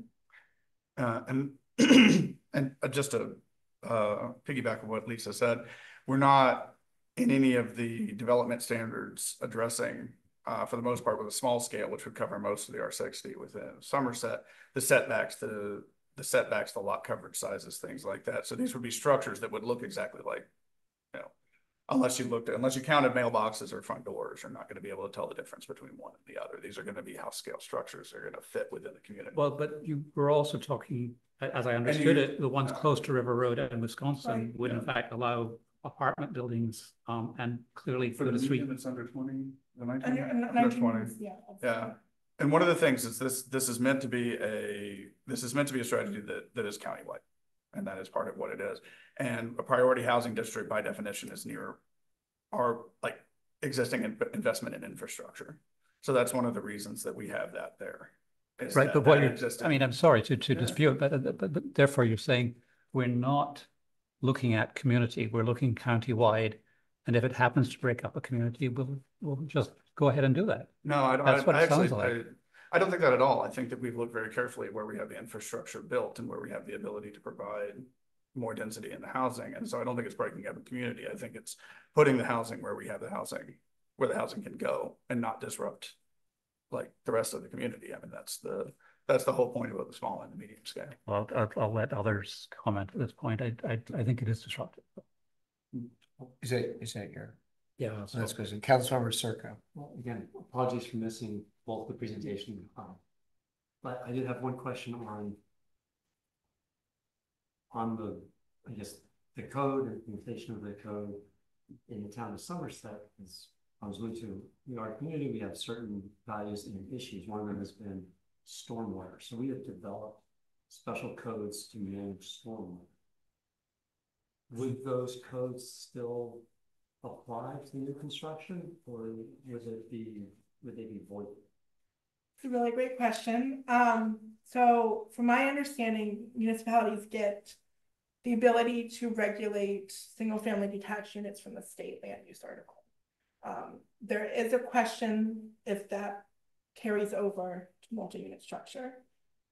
S4: And just to piggyback on what Lisa said, we're not in any of the development standards addressing, for the most part, with a small scale, which would cover most of the R60 within Somerset, the setbacks, the lot coverage sizes, things like that. So these would be structures that would look exactly like, unless you counted mailboxes or front doors, you're not going to be able to tell the difference between one and the other. These are going to be house scale structures. They're going to fit within the community.
S8: Well, but you were also talking, as I understood it, the ones close to River Road and Wisconsin would in fact allow apartment buildings, and clearly
S4: for the
S8: street.
S4: units under 20, the 19,
S3: Under
S4: 20. Yeah. And one of the things is this is meant to be a strategy that is countywide, and that is part of what it is. And a priority housing district, by definition, is near our existing investment in infrastructure. So that's one of the reasons that we have that there.
S8: Right, but I'm sorry to dispute, but therefore you're saying we're not looking at community, we're looking county-wide. And if it happens to break up a community, we'll just go ahead and do that.
S4: No, I don't.
S8: That's what
S4: I
S8: it sounds
S4: actually,
S8: like.
S4: I don't think that at all. I think that we've looked very carefully at where we have the infrastructure built and where we have the ability to provide more density in the housing. And so I don't think it's breaking up a community. I think it's putting the housing where we have the housing, where the housing can go and not disrupt like the rest of the community. I mean, that's the whole point about the small and the medium scale.
S8: Well, I'll let others comment at this point. I think it is disruptive.
S1: Is that your?
S6: Yeah.
S1: So that's good. Councilmember Circo.
S6: Well, again, apologies for missing both the presentation. But I did have one question on the, I guess, the code and implementation of the code in the town of Somerset. As I was going to, our community, we have certain values and issues. One of them has been stormwater. So we have developed special codes to manage stormwater. Would those codes still apply to new construction, or would they be voided?
S3: It's a really great question. So from my understanding, municipalities get the ability to regulate single-family detached units from the state land use article. There is a question if that carries over to multi-unit structure.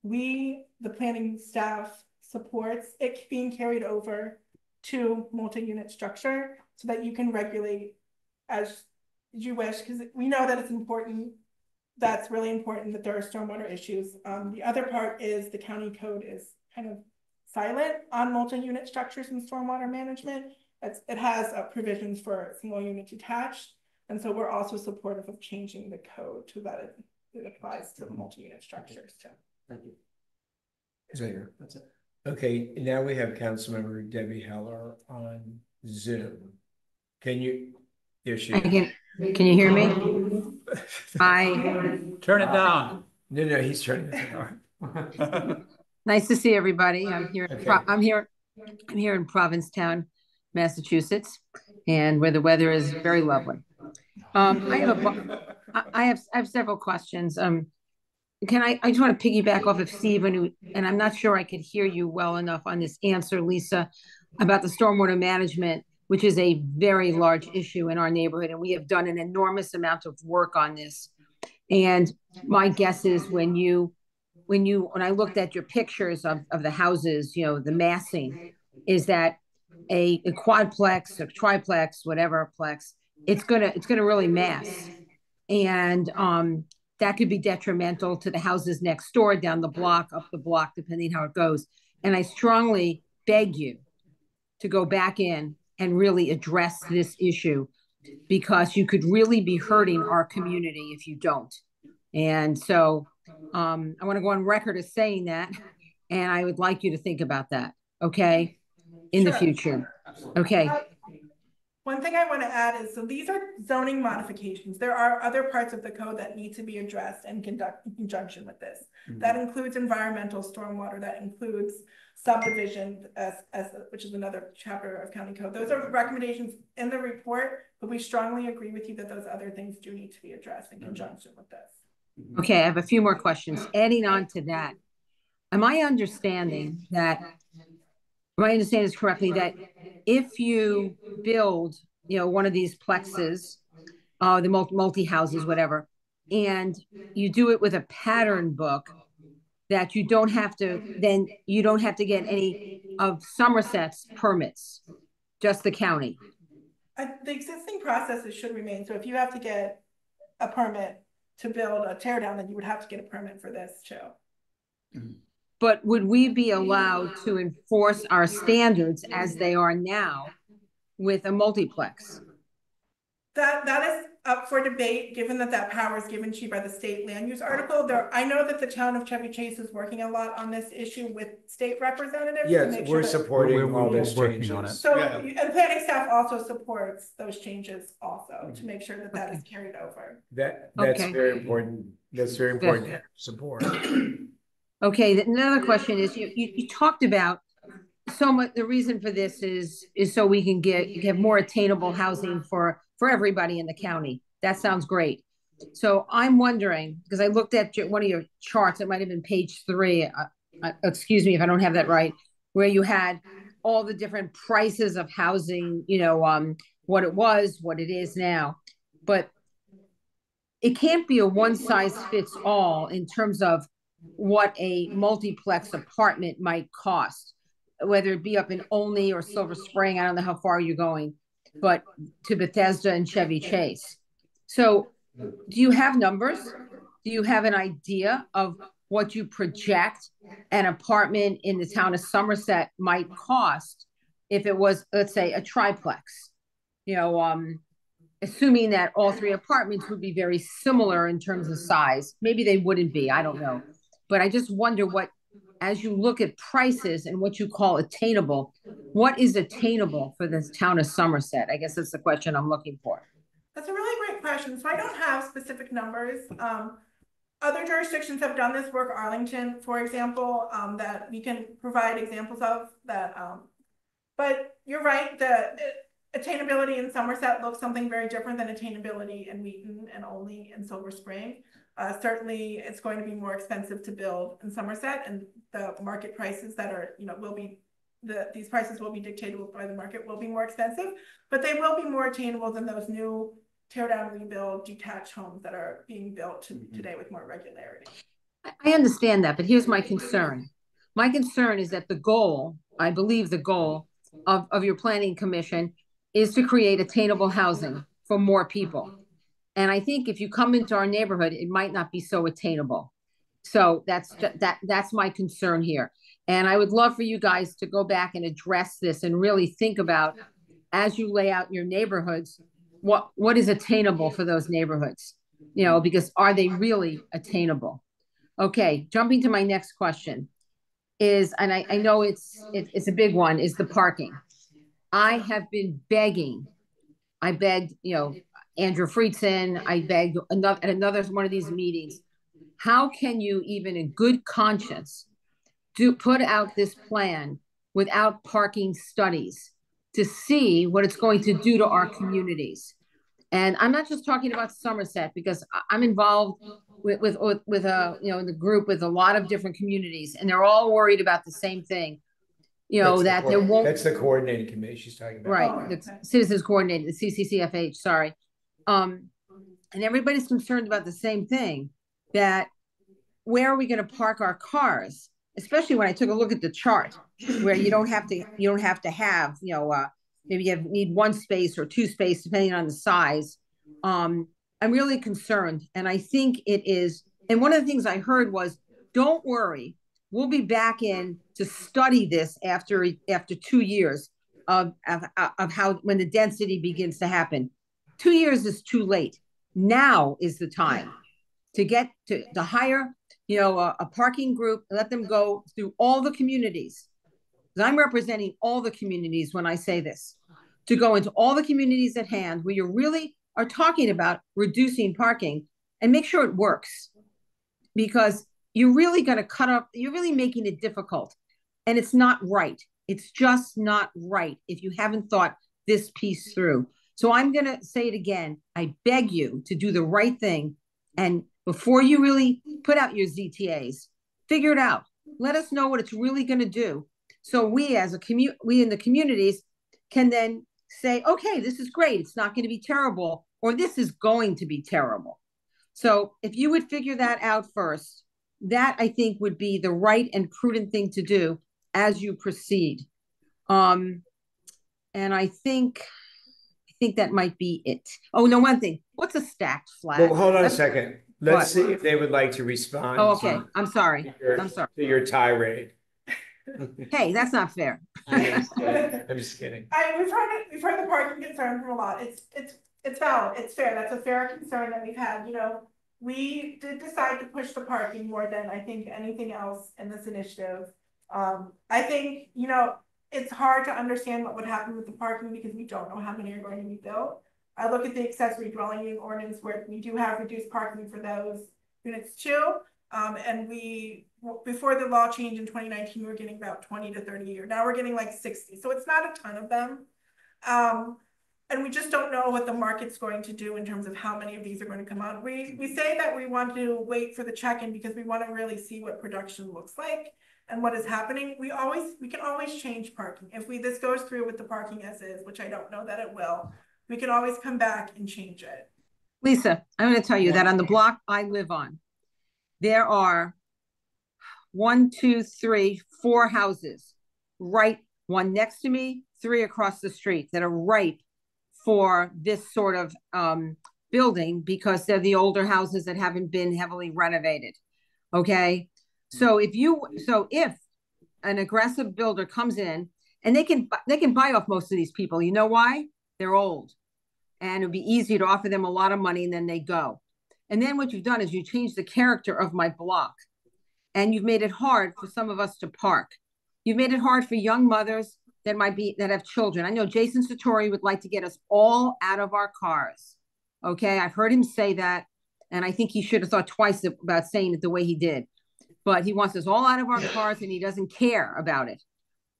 S3: The planning staff supports it being carried over to multi-unit structure so that you can regulate as you wish, because we know that it's important. That's really important that there are stormwater issues. The other part is the county code is kind of silent on multi-unit structures and stormwater management. It has provisions for single unit detached. And so we're also supportive of changing the code so that it applies to multi-unit structures too.
S6: Thank you.
S1: Is that your?
S6: That's it.
S1: Okay, now we have Councilmember Debbie Heller on Zoom. Can you? There she is.
S9: Can you hear me? Hi.
S8: Turn it down.
S1: No, he's turning it on.
S9: Nice to see everybody. I'm here.
S1: Okay.
S9: I'm here in Provincetown, Massachusetts, and where the weather is very lovely. I have several questions. I just want to piggyback off of Stephen, and I'm not sure I could hear you well enough on this answer, Lisa, about the stormwater management, which is a very large issue in our neighborhood, and we have done an enormous amount of work on this. And my guess is when I looked at your pictures of the houses, the massing, is that a quadplex or triplex, whatever plex, it's gonna really mass, and that could be detrimental to the houses next door, down the block, up the block, depending how it goes. And I strongly beg you to go back in and really address this issue, because you could really be hurting our community if you don't. And so I want to go on record as saying that, and I would like you to think about that, okay, in the future. Okay.
S3: One thing I want to add is, so these are zoning modifications. There are other parts of the code that need to be addressed and conduct in conjunction with this. That includes environmental stormwater, that includes subdivision, which is another chapter of county code. Those are recommendations in the report, but we strongly agree with you that those other things do need to be addressed in conjunction with this.
S9: Okay, I have a few more questions. Adding on to that, am I understanding this correctly, that if you build, one of these plexes, the multi-houses, whatever, and you do it with a pattern book, that you don't have to get any of Somerset's permits, just the county?
S3: The existing processes should remain. So if you have to get a permit to build a tear down, then you would have to get a permit for this too.
S9: But would we be allowed to enforce our standards as they are now with a multiplex?
S3: That is up for debate, given that power is given to you by the state land use article. I know that the town of Chevy Chase is working a lot on this issue with state representatives.
S1: Yes, we're supporting all those changes
S8: on it.
S3: So, and planning staff also supports those changes also to make sure that is carried over.
S1: That's
S9: Okay.
S1: very important. That's very important to support.
S9: Okay, another question is, you talked about so much. The reason for this is so we can get more attainable housing for everybody in the county. That sounds great. So I'm wondering, because I looked at one of your charts, it might have been page 3. Excuse me if I don't have that right. where you had all the different prices of housing, what it was, what it is now. But it can't be a one size fits all in terms of what a multiplex apartment might cost, whether it be up in Olney or Silver Spring. I don't know how far you're going, but to Bethesda and Chevy Chase. So do you have numbers? Do you have an idea of what you project an apartment in the town of Somerset might cost if it was, let's say, a triplex? Assuming that all three apartments would be very similar in terms of size. Maybe they wouldn't be, I don't know. But I just wonder as you look at prices and what you call attainable, what is attainable for this town of Somerset? I guess that's the question I'm looking for.
S3: That's a really great question. So I don't have specific numbers. Other jurisdictions have done this work. Arlington, for example, that we can provide examples of that. But you're right, the attainability in Somerset looks something very different than attainability in Wheaton and Olney and Silver Spring. Certainly, it's going to be more expensive to build in Somerset, and the market prices that are, these prices will be dictated by the market, will be more expensive, but they will be more attainable than those new tear down, rebuild, detached homes that are being built today with more regularity.
S9: I understand that, but here's my concern. My concern is that I believe the goal of your planning commission is to create attainable housing for more people. And I think if you come into our neighborhood, it might not be so attainable. So that's my concern here. And I would love for you guys to go back and address this and really think about, as you lay out your neighborhoods, what is attainable for those neighborhoods? Because are they really attainable? Okay, jumping to my next question is, and I know it's a big one, is the parking. I have been begging. I begged, Andrew Friedson. I begged at another one of these meetings. How can you, even in good conscience, put out this plan without parking studies to see what it's going to do to our communities? And I'm not just talking about Somerset, because I'm involved with in the group with a lot of different communities, and they're all worried about the same thing.
S1: That's the coordinating committee she's talking about.
S9: Right, the Citizens Coordinating, the CCCFH, sorry. And everybody's concerned about the same thing, that where are we going to park our cars? Especially when I took a look at the chart, where you don't have to have, maybe you need one space or two space, depending on the size. I'm really concerned. And I think it is, and one of the things I heard was, don't worry, we'll be back in to study this after 2 years of how, when the density begins to happen. 2 years is too late. Now is the time to hire, a parking group, let them go through all the communities. Because I'm representing all the communities when I say this, to go into all the communities at hand where you really are talking about reducing parking, and make sure it works. Because you're really going to you're really making it difficult. And it's not right. It's just not right if you haven't thought this piece through. So I'm going to say it again. I beg you to do the right thing. And before you really put out your ZTAs, figure it out. Let us know what it's really going to do. So we as we in the communities can then say, okay, this is great. It's not going to be terrible, or this is going to be terrible. So if you would figure that out first, that I think would be the right and prudent thing to do as you proceed. And I think that might be it. Oh, no, one thing. What's a stacked flag?
S1: Well, hold on a second. Let's see if they would like to respond.
S9: Oh, okay. I'm sorry.
S1: To your tirade.
S9: Hey, that's not fair.
S1: I'm just kidding.
S3: We've heard the parking concern from a lot. It's valid. It's fair. That's a fair concern that we've had. We did decide to push the parking more than I think anything else in this initiative. I think, it's hard to understand what would happen with the parking because we don't know how many are going to be built. I look at the accessory dwelling unit ordinance where we do have reduced parking for those units too. And before the law changed in 2019, we were getting about 20 to 30 a year. Now we're getting like 60. So it's not a ton of them. And we just don't know what the market's going to do in terms of how many of these are going to come out. We say that we want to wait for the check-in because we want to really see what production looks like. and what is happening, we can always change parking. If this goes through with the parking as is, which I don't know that it will, we can always come back and change it.
S9: Lisa, I'm going to tell you that on the block I live on, there are 1, 2, 3, 4 houses, right, one next to me, 3 across the street that are ripe for this sort of building because they're the older houses that haven't been heavily renovated. Okay. So if an aggressive builder comes in and they can buy off most of these people, you know why? They're old. And it'd be easy to offer them a lot of money and then they go. And then what you've done is you changed the character of my block and you've made it hard for some of us to park. You've made it hard for young mothers that have children. I know Jason Sartori would like to get us all out of our cars. Okay. I've heard him say that. And I think he should have thought twice about saying it the way he did. But he wants us all out of our cars and he doesn't care about it.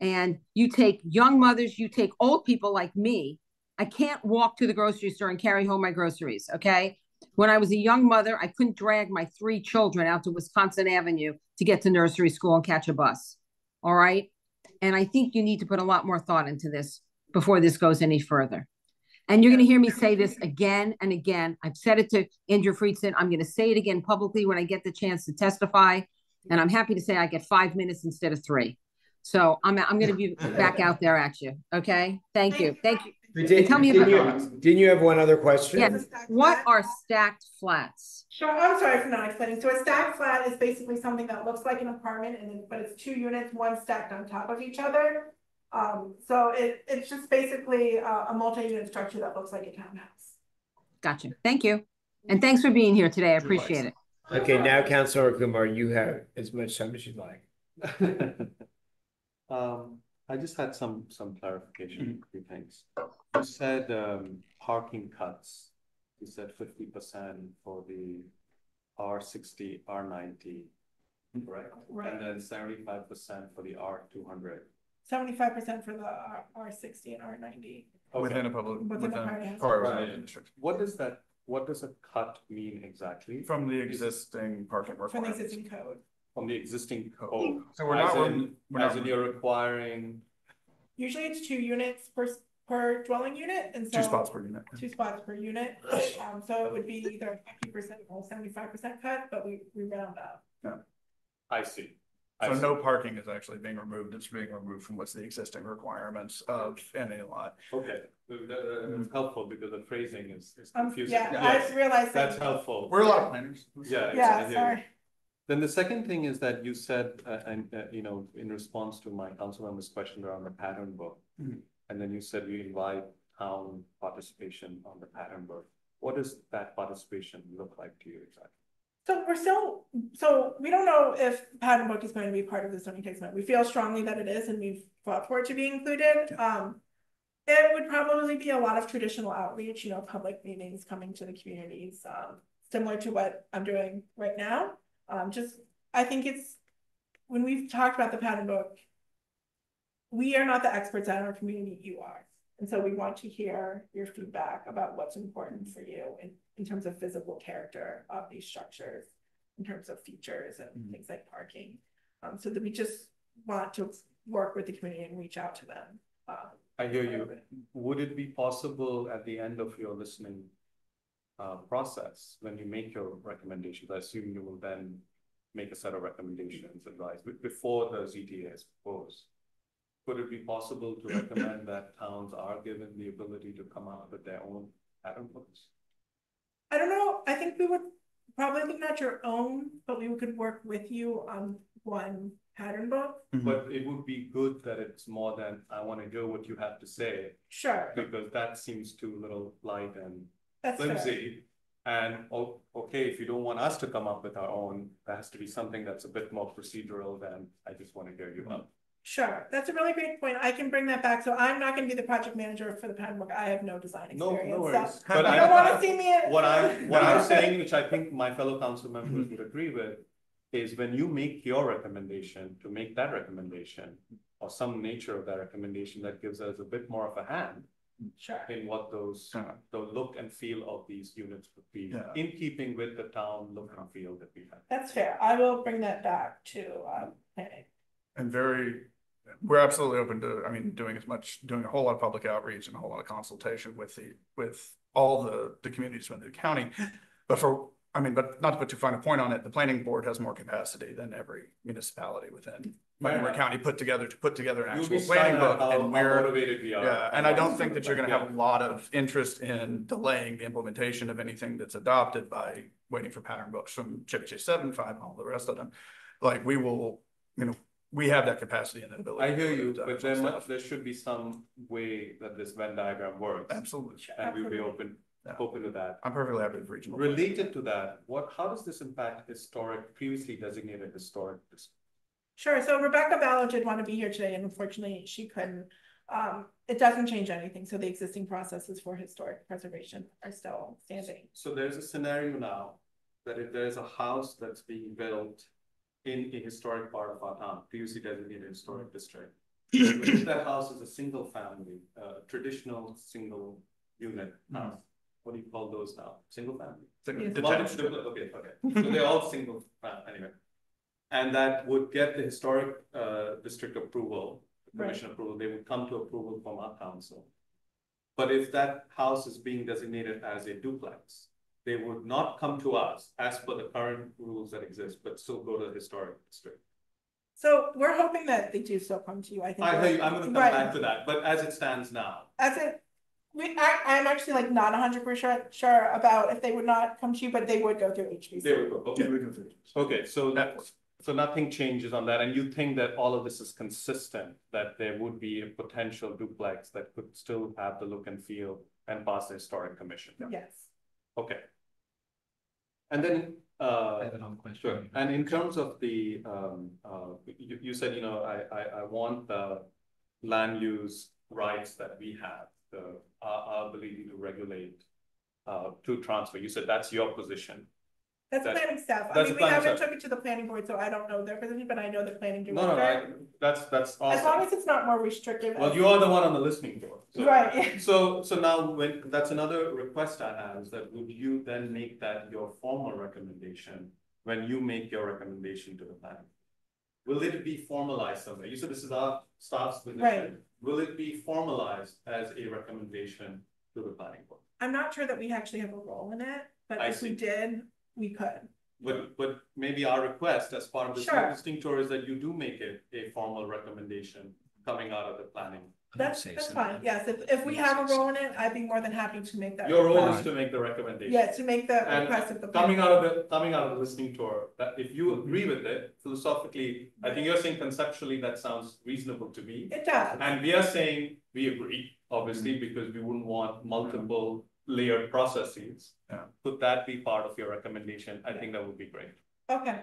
S9: And you take young mothers, you take old people like me. I can't walk to the grocery store and carry home my groceries, okay? When I was a young mother, I couldn't drag my 3 children out to Wisconsin Avenue to get to nursery school and catch a bus, all right? And I think you need to put a lot more thought into this before this goes any further. And you're going to hear me say this again and again. I've said it to Andrew Friedson. I'm going to say it again publicly when I get the chance to testify. And I'm happy to say I get 5 minutes instead of 3. So I'm going to be back out there at you. Okay. Thank you. Thank you. Tell me about.
S1: Didn't you have one other question?
S9: Yes. What are stacked flats?
S3: Sure. I'm sorry for not explaining. So a stacked flat is basically something that looks like an apartment, but it's 2 units, one stacked on top of each other. So it's just basically a multi-unit structure that looks like a townhouse.
S9: Gotcha. Thank you. And thanks for being here today. I appreciate it.
S1: Okay, now Councilor Kumar, you have as much time as you'd like.
S5: I just had some clarification, a few things. You said parking cuts. You said 50% for the R60, R90, correct?
S3: Right.
S5: And then 75% for the R200.
S3: 75% for the R60 and R90.
S5: Okay.
S4: Within a public,
S3: Within a party house.
S4: Right.
S5: What does a cut mean exactly?
S4: From the existing parking
S3: From the
S4: requirements.
S3: existing code.
S5: From the existing code.
S4: Oh, so we're
S5: as
S4: not,
S5: in,
S4: we're
S5: as
S4: not,
S5: in you're requiring.
S3: Usually it's 2 units per dwelling unit, and so
S4: 2 spots per unit.
S3: 2 spots per unit. So it would be either 50% or 75% cut, but we round up.
S4: Yeah.
S5: I see.
S4: So no parking is actually being removed. It's being removed from what's the existing requirements of any lot.
S5: Okay, that's helpful because the phrasing is confusing.
S3: Yeah,
S5: Yes,
S3: I realized
S5: that's
S3: that.
S5: helpful.
S4: We're a lot of planners.
S5: Yeah.
S3: Yeah, sorry.
S5: Then the second thing is that you said, in response to my council member's question around the pattern book, and then you said you invite town participation on the pattern book. What does that participation look like to you exactly?
S3: So we don't know if pattern book is going to be part of the zoning text amendment. We feel strongly that it is, and we've fought for it to be included. It would probably be a lot of traditional outreach, public meetings, coming to the communities, similar to what I'm doing right now. I think it's, when we've talked about the pattern book, we are not the experts in our community, you are. And so we want to hear your feedback about what's important for you in terms of physical character of these structures, in terms of features and things like parking. So that we just want to work with the community and reach out to them.
S5: I hear you. Would it be possible at the end of your listening process, when you make your recommendations, I assume you will then make a set of recommendations, advice, before the ZTA is proposed? Could it be possible to recommend that towns are given the ability to come out with their own pattern books?
S3: I don't know. I think we would probably look at your own, but we could work with you on one pattern book.
S5: But it would be good that it's more than, I want to hear what you have to say.
S3: Sure.
S5: Because that seems too little light and
S3: That's
S5: flimsy. And okay, if you don't want us to come up with our own, there has to be something that's a bit more procedural than I just want to hear you out.
S3: Sure, that's a really great point. I can bring that back. So I'm not going to be the project manager for the pattern book. I have no design experience.
S5: No worries.
S3: So
S5: But
S3: you don't want to see me.
S5: What I'm saying, which I think my fellow council members would agree with, is when you make your recommendation, to make that recommendation or some nature of that recommendation that gives us a bit more of a hand.
S3: Sure.
S5: In what those the look and feel of these units would be, in keeping with the town look and feel that we have.
S3: That's fair. I will bring that back to planning.
S4: And we're absolutely open to, I mean, doing a whole lot of public outreach and a whole lot of consultation with all the communities within the county. But but not to put too fine a point on it, the planning board has more capacity than every municipality within Montgomery County put together an
S5: You'll be
S4: actual planning
S5: stunned at
S4: book, and
S5: how
S4: we're,
S5: motivated we are.
S4: yeah, and I don't think that you're gonna have a lot of interest in delaying the implementation of anything that's adopted by waiting for pattern books from Chevy Chase 7.5 and all the rest of them. Like, we will, we have that capacity and that ability.
S5: I hear you,
S4: to
S5: but
S4: stuff.
S5: there should be some way that this Venn diagram works.
S4: Absolutely.
S5: And we'll be open to that.
S4: I'm perfectly happy with regional.
S5: Related to that, how does this impact previously designated historic districts?
S3: Sure. So Rebecca Ballo did want to be here today, and unfortunately she couldn't. It doesn't change anything. So the existing processes for historic preservation are still standing.
S5: So there's a scenario now that if there's a house that's being built in a historic part of our town, previously designated historic district, if that house is a single family, traditional single unit house, what do you call those now? Single family? Okay. So they're all single anyway. And that would get the historic district approval, commission approval. They would come to approval from our council. But if that house is being designated as a duplex, they would not come to us as per the current rules that exist, but still go to the historic district.
S3: So we're hoping that they do still come to you. I think
S5: I hear you. I'm going to come back to that. But as it stands now,
S3: I'm actually like not 100% sure about if they would not come to you, but they would go through HBC.
S5: They would go. Okay, so so nothing changes on that, and you think that all of this is consistent, that there would be a potential duplex that could still have the look and feel and pass the historic commission?
S3: Yes.
S5: Okay. And then,
S6: I have another question.
S5: sure. And in terms of the, you said, I want the land use rights that we have, our ability to regulate, to transfer. You said that's your position.
S3: That's planning staff. I mean, we haven't took it to the planning board, so I don't know their position, but I know the planning director.
S5: No, that's awesome.
S3: As long as it's not more restrictive.
S5: Well, you are the one on the listening board. So,
S3: right.
S5: So now that's another request I have, is that would you then make that your formal recommendation when you make your recommendation to the planning? Will it be formalized somewhere? You said this is our staff's position.
S3: Right.
S5: Will it be formalized as a recommendation to the planning board?
S3: I'm not sure that we actually have a role in it, but if we did, we could.
S5: But maybe our request as part of this
S3: Sure.
S5: listening tour is that you do make it a formal recommendation coming out of the planning.
S3: That's fine. Yes, if we have a role in it, I'd be more than happy to make that.
S5: Your role
S3: request.
S5: is to make the recommendation.
S3: Yeah, to make the
S5: And
S3: request of the
S5: coming out of the listening tour, that if you agree with it philosophically, I think you're saying conceptually that sounds reasonable to me.
S3: It does.
S5: And we are saying we agree, obviously, because we wouldn't want multiple layered processes.
S4: Yeah.
S5: Could that be part of your recommendation? I think that would be great.
S3: Okay.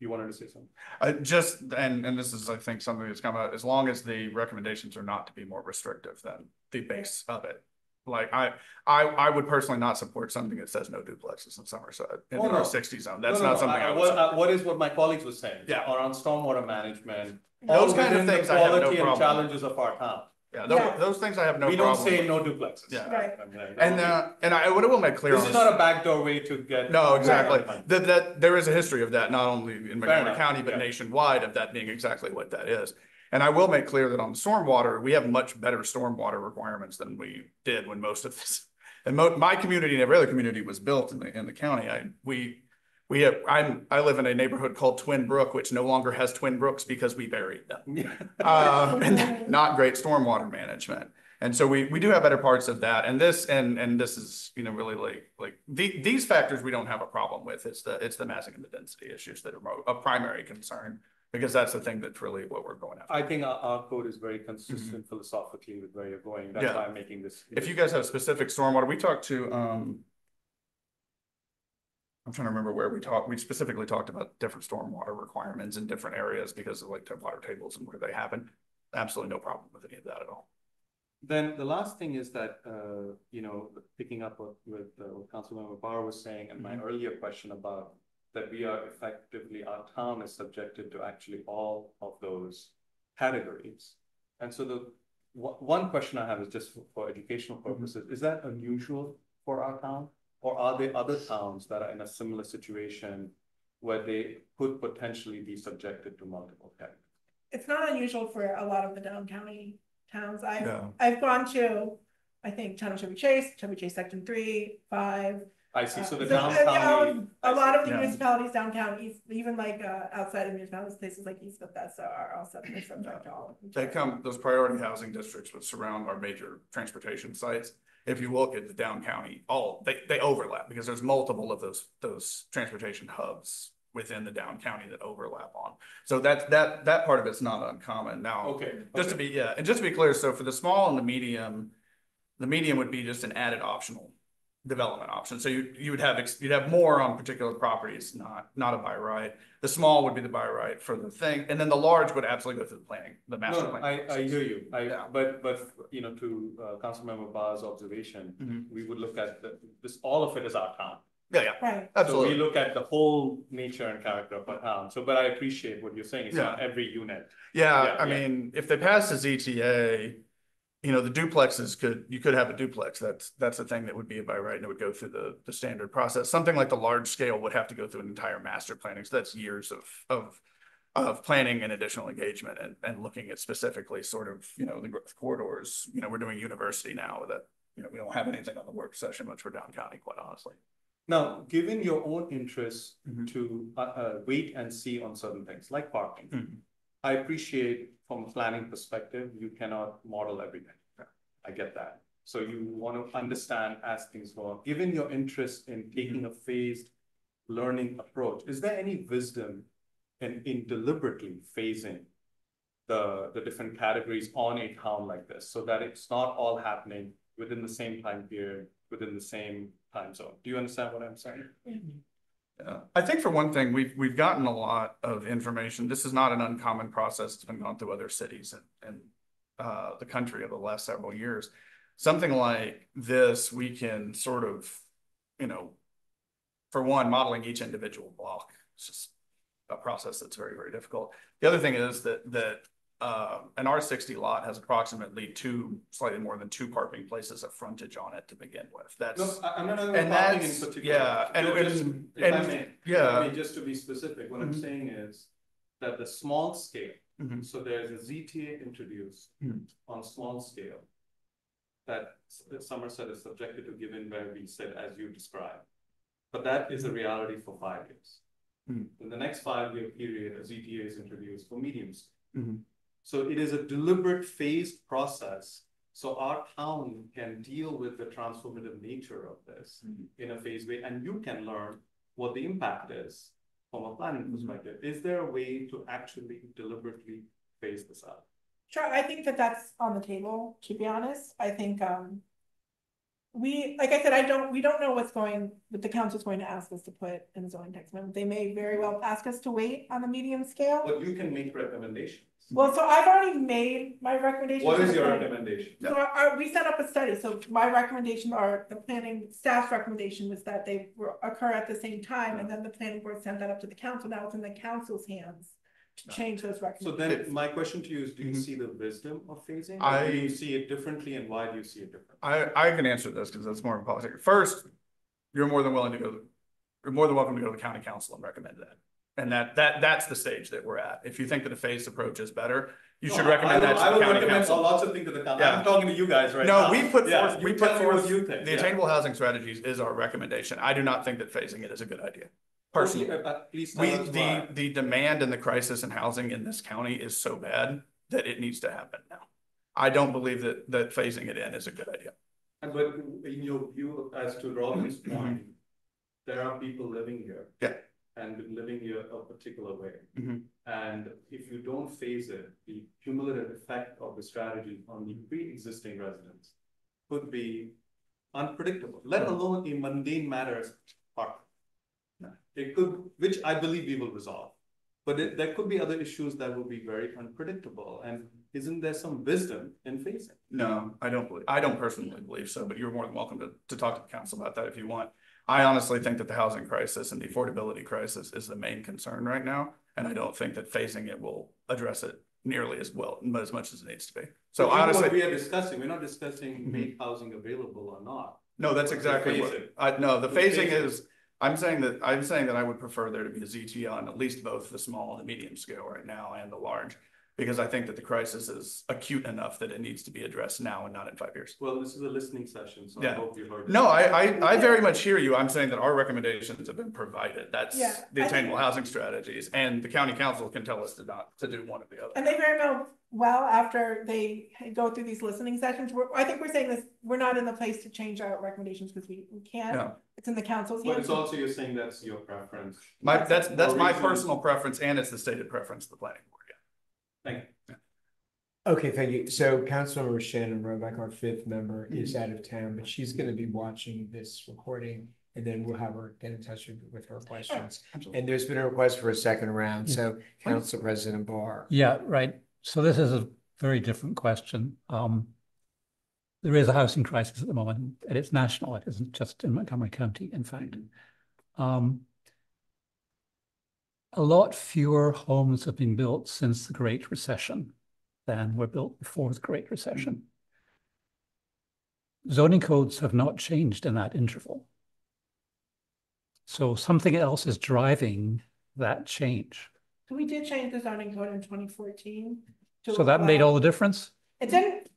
S5: You wanted to say something?
S4: And this is, I think, something that's come out, as long as the recommendations are not to be more restrictive than the base of it. Like, I would personally not support something that says no duplexes in Somerset in the 60 zone. That's not something I would support.
S5: What is what my colleagues were saying?
S4: Yeah.
S5: Around stormwater management.
S4: Those kind of things I have no
S5: Quality and
S4: problem.
S5: challenges of our town.
S4: Yeah, those things I have no
S5: We
S4: problem.
S5: don't say
S4: with.
S5: no duplexes.
S4: Yeah.
S3: Right.
S4: And I what I will make clear
S5: This
S4: on
S5: is not a backdoor way to get.
S4: No, exactly.
S5: Right.
S4: That there is a history of that, not only in Montgomery
S5: enough.
S4: County, but
S5: Yeah.
S4: nationwide, of that being exactly what that is. And I will make clear that on stormwater, we have much better stormwater requirements than we did when most of this, and my community and every other community was built in the county. I live in a neighborhood called Twin Brook, which no longer has Twin Brooks because we buried them. And not great stormwater management. And so we do have better parts of that. And this is, really like these factors we don't have a problem with. It's the massing and the density issues that are a primary concern, because that's the thing that's really what we're going after.
S5: I think our code is very consistent philosophically with where you're going. That's why I'm making this.
S4: If you guys have specific stormwater, we talked to, I'm trying to remember where we specifically talked about different stormwater requirements in different areas because of like the water tables and where they happen. Absolutely no problem with any of that at all.
S5: Then the last thing is that, picking up with what Councilmember Barr was saying, and my earlier question about that we are effectively, our town is subjected to actually all of those categories. And so the one question I have is just for educational purposes, is that unusual for our town? Or are there other towns that are in a similar situation where they could potentially be subjected to multiple categories?
S3: it's not unusual for a lot of the down county towns.
S4: Yeah.
S3: I've gone to, I think, Town of Chevy Chase Section 3, 5.
S5: I see, so the
S3: So,
S5: down county.
S3: a lot of the
S4: Yeah.
S3: municipalities down county, even like outside of municipalities, places like East Bethesda are also subject to all.
S4: Those priority housing districts which surround our major transportation sites. If you look at the down county, they overlap because there's multiple of those transportation hubs within the down county that overlap on. So that part of it's not uncommon. Now,
S5: Okay.
S4: just to be clear, so for the small and the medium would be just an added optional development option. So you'd have more on particular properties, not a by right. The small would be the by right for the thing, and then the large would absolutely go through the master
S5: No,
S4: plan.
S5: I hear you.
S4: Yeah.
S5: But you know, to Councilmember Barr's observation,
S4: Mhm.
S5: we would look at this. All of it is our town.
S4: Yeah,
S3: Right.
S4: absolutely.
S5: So we look at the whole nature and character of our town. So, but I appreciate what you're saying. It's not every unit.
S4: Yeah, I
S5: yeah.
S4: mean, if they pass the ZTA, you know, the duplexes you could have a duplex. That's a thing that would be a by right and it would go through the standard process. Something like the large scale would have to go through an entire master planning. So that's years of planning and additional engagement and looking at specifically sort of, you know, the growth corridors. You know, we're doing university now that, you know, we don't have anything on the work session much for down county, quite honestly.
S5: Now, given your own interest
S4: Mhm.
S5: to wait and see on certain things like parking,
S4: Mhm.
S5: I appreciate from a planning perspective, you cannot model everything. I get that. So you want to understand as things go on. Given your interest in taking a phased learning approach, is there any wisdom in deliberately phasing the different categories on a town like this so that it's not all happening within the same time period, within the same time zone? Do you understand what I'm saying?
S4: Yeah. I think for one thing, we've gotten a lot of information. This is not an uncommon process. It's been gone through other cities and the country over the last several years. Something like this, we can sort of, you know, for one, modeling each individual block. It's just a process that's very, very difficult. The other thing is that an R60 lot has approximately slightly more than 2 parking places of frontage on it to begin with. That's
S5: No, I'm not talking
S4: and
S5: about parking in
S4: that's
S5: particular.
S4: yeah,
S5: If I may,
S4: yeah,
S5: just to be specific, what I'm
S4: Mhm.
S5: saying is that the small scale,
S4: Mhm.
S5: so there's a ZTA introduced
S4: Mhm.
S5: on small scale that Somerset is subjected to given where we sit as you described. But that is a reality for 5 years.
S4: Mhm.
S5: In the next 5-year period, a ZTA is introduced for medium scale.
S4: Mhm.
S5: So it is a deliberate phased process. So our town can deal with the transformative nature of this in a phased way, and you can learn what the impact is from a planning perspective. Is there a way to actually deliberately phase this out?
S3: Sure, I think that that's on the table, to be honest. I think, like I said, we don't know what the council's going to ask us to put in the zoning text amendment. They may very well ask us to wait on the medium scale.
S5: But you can make recommendations.
S3: Well, so I've already made my recommendation.
S5: What is your recommendation?
S3: So we set up a study. So my recommendation, or the planning staff's recommendation, was that they occur at the same time, and then the planning board sent that up to the council. Now it's in the council's hands to change those
S5: So
S3: recommendations.
S5: then my question to you is, do you
S4: Mhm.
S5: see the wisdom of phasing? Or do you see it differently, and why do you see it differently?
S4: I can answer this because that's more of a policy. First, you're more than welcome to go to the county council and recommend that. And that's the stage that we're at. If you think that a phased approach is better, you should recommend that to
S5: I
S4: the
S5: would
S4: county
S5: recommend
S4: council.
S5: lots of things to the council.
S4: Yeah.
S5: I'm talking to you guys right now.
S4: No, we put
S5: Yeah,
S4: forth,
S5: you tell me what you think.
S4: the
S5: Yeah.
S4: Attainable Housing Strategies is our recommendation. I do not think that phasing it is a good idea. Personally,
S5: Please tell us why.
S4: the demand and the crisis in housing in this county is so bad that it needs to happen now. I don't believe that phasing it in is a good idea.
S5: But in your view, as to Robin's point, there are people living here.
S4: Yeah.
S5: And been living here a particular way.
S4: Mhm.
S5: And if you don't phase it, the cumulative effect of the strategy on the pre-existing residents could be unpredictable, let alone a mundane matter as parking. It could, which I believe we will resolve. But there could be other issues that will be very unpredictable. And isn't there some wisdom in phasing?
S4: No, I don't personally believe so, but you're more than welcome to talk to the council about that if you want. I honestly think that the housing crisis and the affordability crisis is the main concern right now. And I don't think that phasing it will address it nearly as well, as much as it needs to be. So honestly,
S5: what we are discussing, we're not discussing make housing available or not.
S4: no, that's exactly what, the phasing is, I'm saying that I would prefer there to be a ZT on at least both the small and the medium scale right now and the large. because I think that the crisis is acute enough that it needs to be addressed now and not in 5 years.
S5: Well, this is a listening session, so I
S4: Yeah.
S5: hope you heard.
S4: No, I very much hear you. I'm saying that our recommendations have been provided. That's
S3: Yeah,
S4: the
S3: I
S4: attainable
S3: think-
S4: housing strategies, and the county council can tell us to do one or the other.
S3: And they very well, after they go through these listening sessions, I think we're saying this, we're not in the place to change our recommendations because we can't.
S4: Yeah.
S3: It's in the council's
S5: But
S3: hands.
S5: it's also, you're saying that's your preference.
S4: That's my
S5: reason-
S4: personal preference, and it's the stated preference of the planning board. Yeah.
S5: Thank you.
S1: Okay, thank you. So Councilmember Shannon Roebuck, our fifth member, is out of town, but she's going to be watching this recording, and then we'll have her get in touch with her questions.
S4: Absolutely.
S1: And there's been a request for a second round, so Council President Barr.
S8: Yeah, right. So this is a very different question. There is a housing crisis at the moment, and it's national. It isn't just in Montgomery County, in fact. A lot fewer homes have been built since the Great Recession than were built before the Great Recession. Zoning codes have not changed in that interval. So something else is driving that change.
S3: We did change the zoning code in 2014.
S8: So that made all the difference?
S3: It didn't,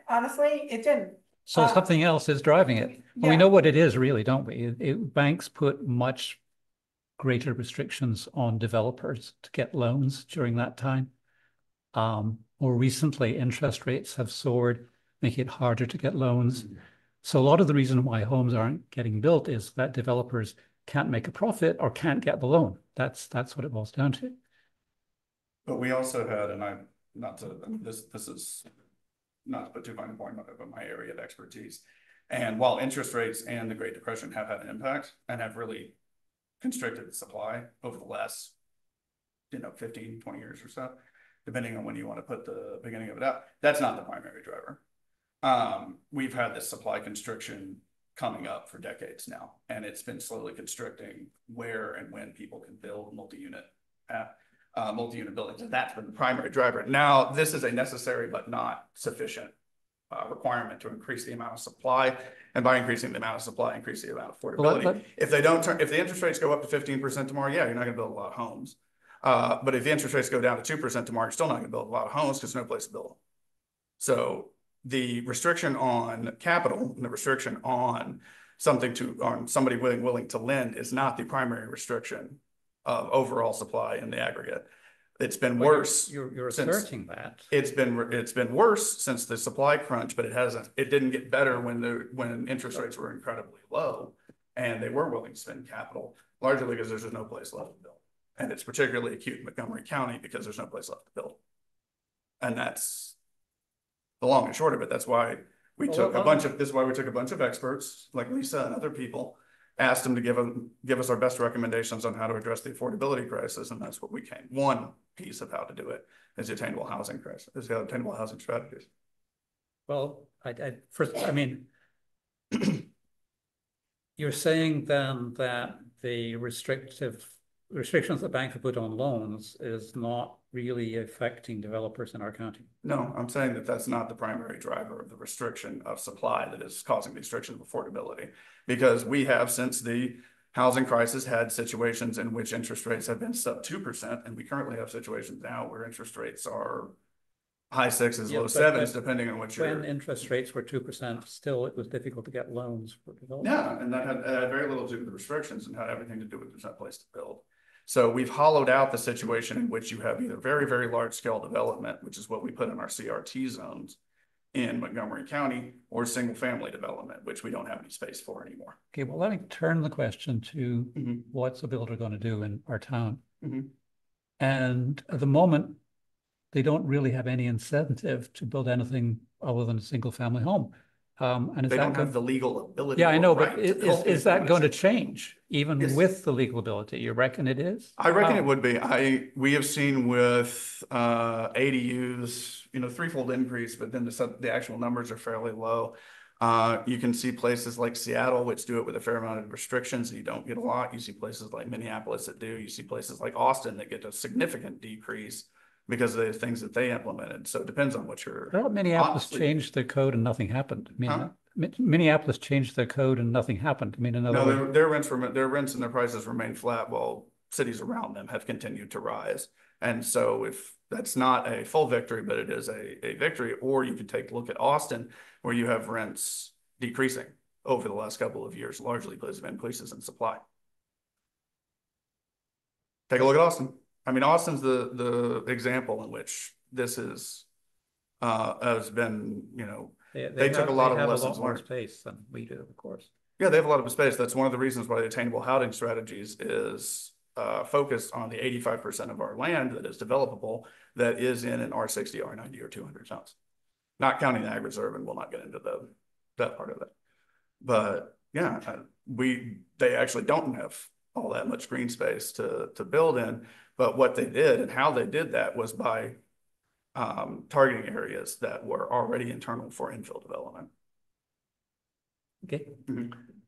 S3: honestly, it didn't.
S8: So something else is driving it.
S3: Yeah.
S8: We know what it is really, don't we? Banks put much greater restrictions on developers to get loans during that time. More recently, interest rates have soared, making it harder to get loans. So a lot of the reason why homes aren't getting built is that developers can't make a profit or can't get the loan. That's what it boils down to.
S4: But we also had, and this is not to put too fine a point on it, but my area of expertise. And while interest rates and the Great Depression have had an impact and have really constricted the supply over the last, 15, 20 years or so, depending on when you want to put the beginning of it out, that's not the primary driver. We've had this supply constriction coming up for decades now, and it's been slowly constricting where and when people can build multi-unit buildings. And that's been the primary driver. Now, this is a necessary but not sufficient requirement to increase the amount of supply, and by increasing the amount of supply, increase the amount of affordability. If the interest rates go up to 15% tomorrow, yeah, you're not going to build a lot of homes. But if the interest rates go down to 2% tomorrow, you're still not going to build a lot of homes because there's no place to build them. So the restriction on capital and the restriction on somebody willing to lend is not the primary restriction of overall supply in the aggregate. It's been worse.
S8: You're asserting that.
S4: It's been worse since the supply crunch, but it didn't get better when interest rates were incredibly low and they were willing to spend capital, largely because there's just no place left to build. And it's particularly acute in Montgomery County because there's no place left to build. And that's the long and short of it. That's why we took a bunch of experts like Lisa and other people, asked them to give us our best recommendations on how to address the affordability crisis. And that's what we came. One piece of how to do it is the attainable housing crisis, is the attainable housing strategies.
S8: Well, you're saying then that the restrictions the bank have put on loans is not really affecting developers in our county.
S4: No, I'm saying that that's not the primary driver of the restriction of supply that is causing the restriction of affordability, because we have, since the housing crisis, had situations in which interest rates have been sub 2%, and we currently have situations now where interest rates are high sixes, low sevens, depending on what you're.
S8: When interest rates were 2%, still it was difficult to get loans for developers.
S4: Yeah, and that had very little to do with the restrictions and had everything to do with there's no place to build. So we've hollowed out the situation in which you have either very, very large scale development, which is what we put in our CRT zones in Montgomery County, or single family development, which we don't have any space for anymore.
S8: Okay, well, let me turn the question to what's a builder going to do in our town? And at the moment, they don't really have any incentive to build anything other than a single family home. And
S4: they don't have the legal ability.
S8: Yeah, I know, but is that going to change even with the legal ability? You reckon it is?
S4: I reckon it would be. We have seen with ADUs, threefold increase, but then the actual numbers are fairly low. You can see places like Seattle, which do it with a fair amount of restrictions, and you don't get a lot. You see places like Minneapolis that do. You see places like Austin that get a significant decrease because of the things that they implemented. So it depends on what you're.
S8: Well, Minneapolis changed their code and nothing happened. Minneapolis changed their code and nothing happened.
S4: Their rents and their prices remain flat while cities around them have continued to rise. And so if That's not a full victory, but it is a victory. Or you could take a look at Austin, where you have rents decreasing over the last couple of years, largely because of increases in supply. Take a look at Austin. I mean, Austin's the example in which this is has been, you know, they took a lot of lessons
S8: more
S4: learned.
S8: space than we do, of course.
S4: Yeah, they have a lot of space. That's one of the reasons why the Attainable Housing Strategies is focused on the 85% of our land that is developable that is in an R60, R90, or 200 zones. Not counting the ag reserve, and we'll not get into that part of it. But yeah, they actually don't have all that much green space to build in. But what they did and how they did that was by targeting areas that were already internal for infill development.
S8: Okay.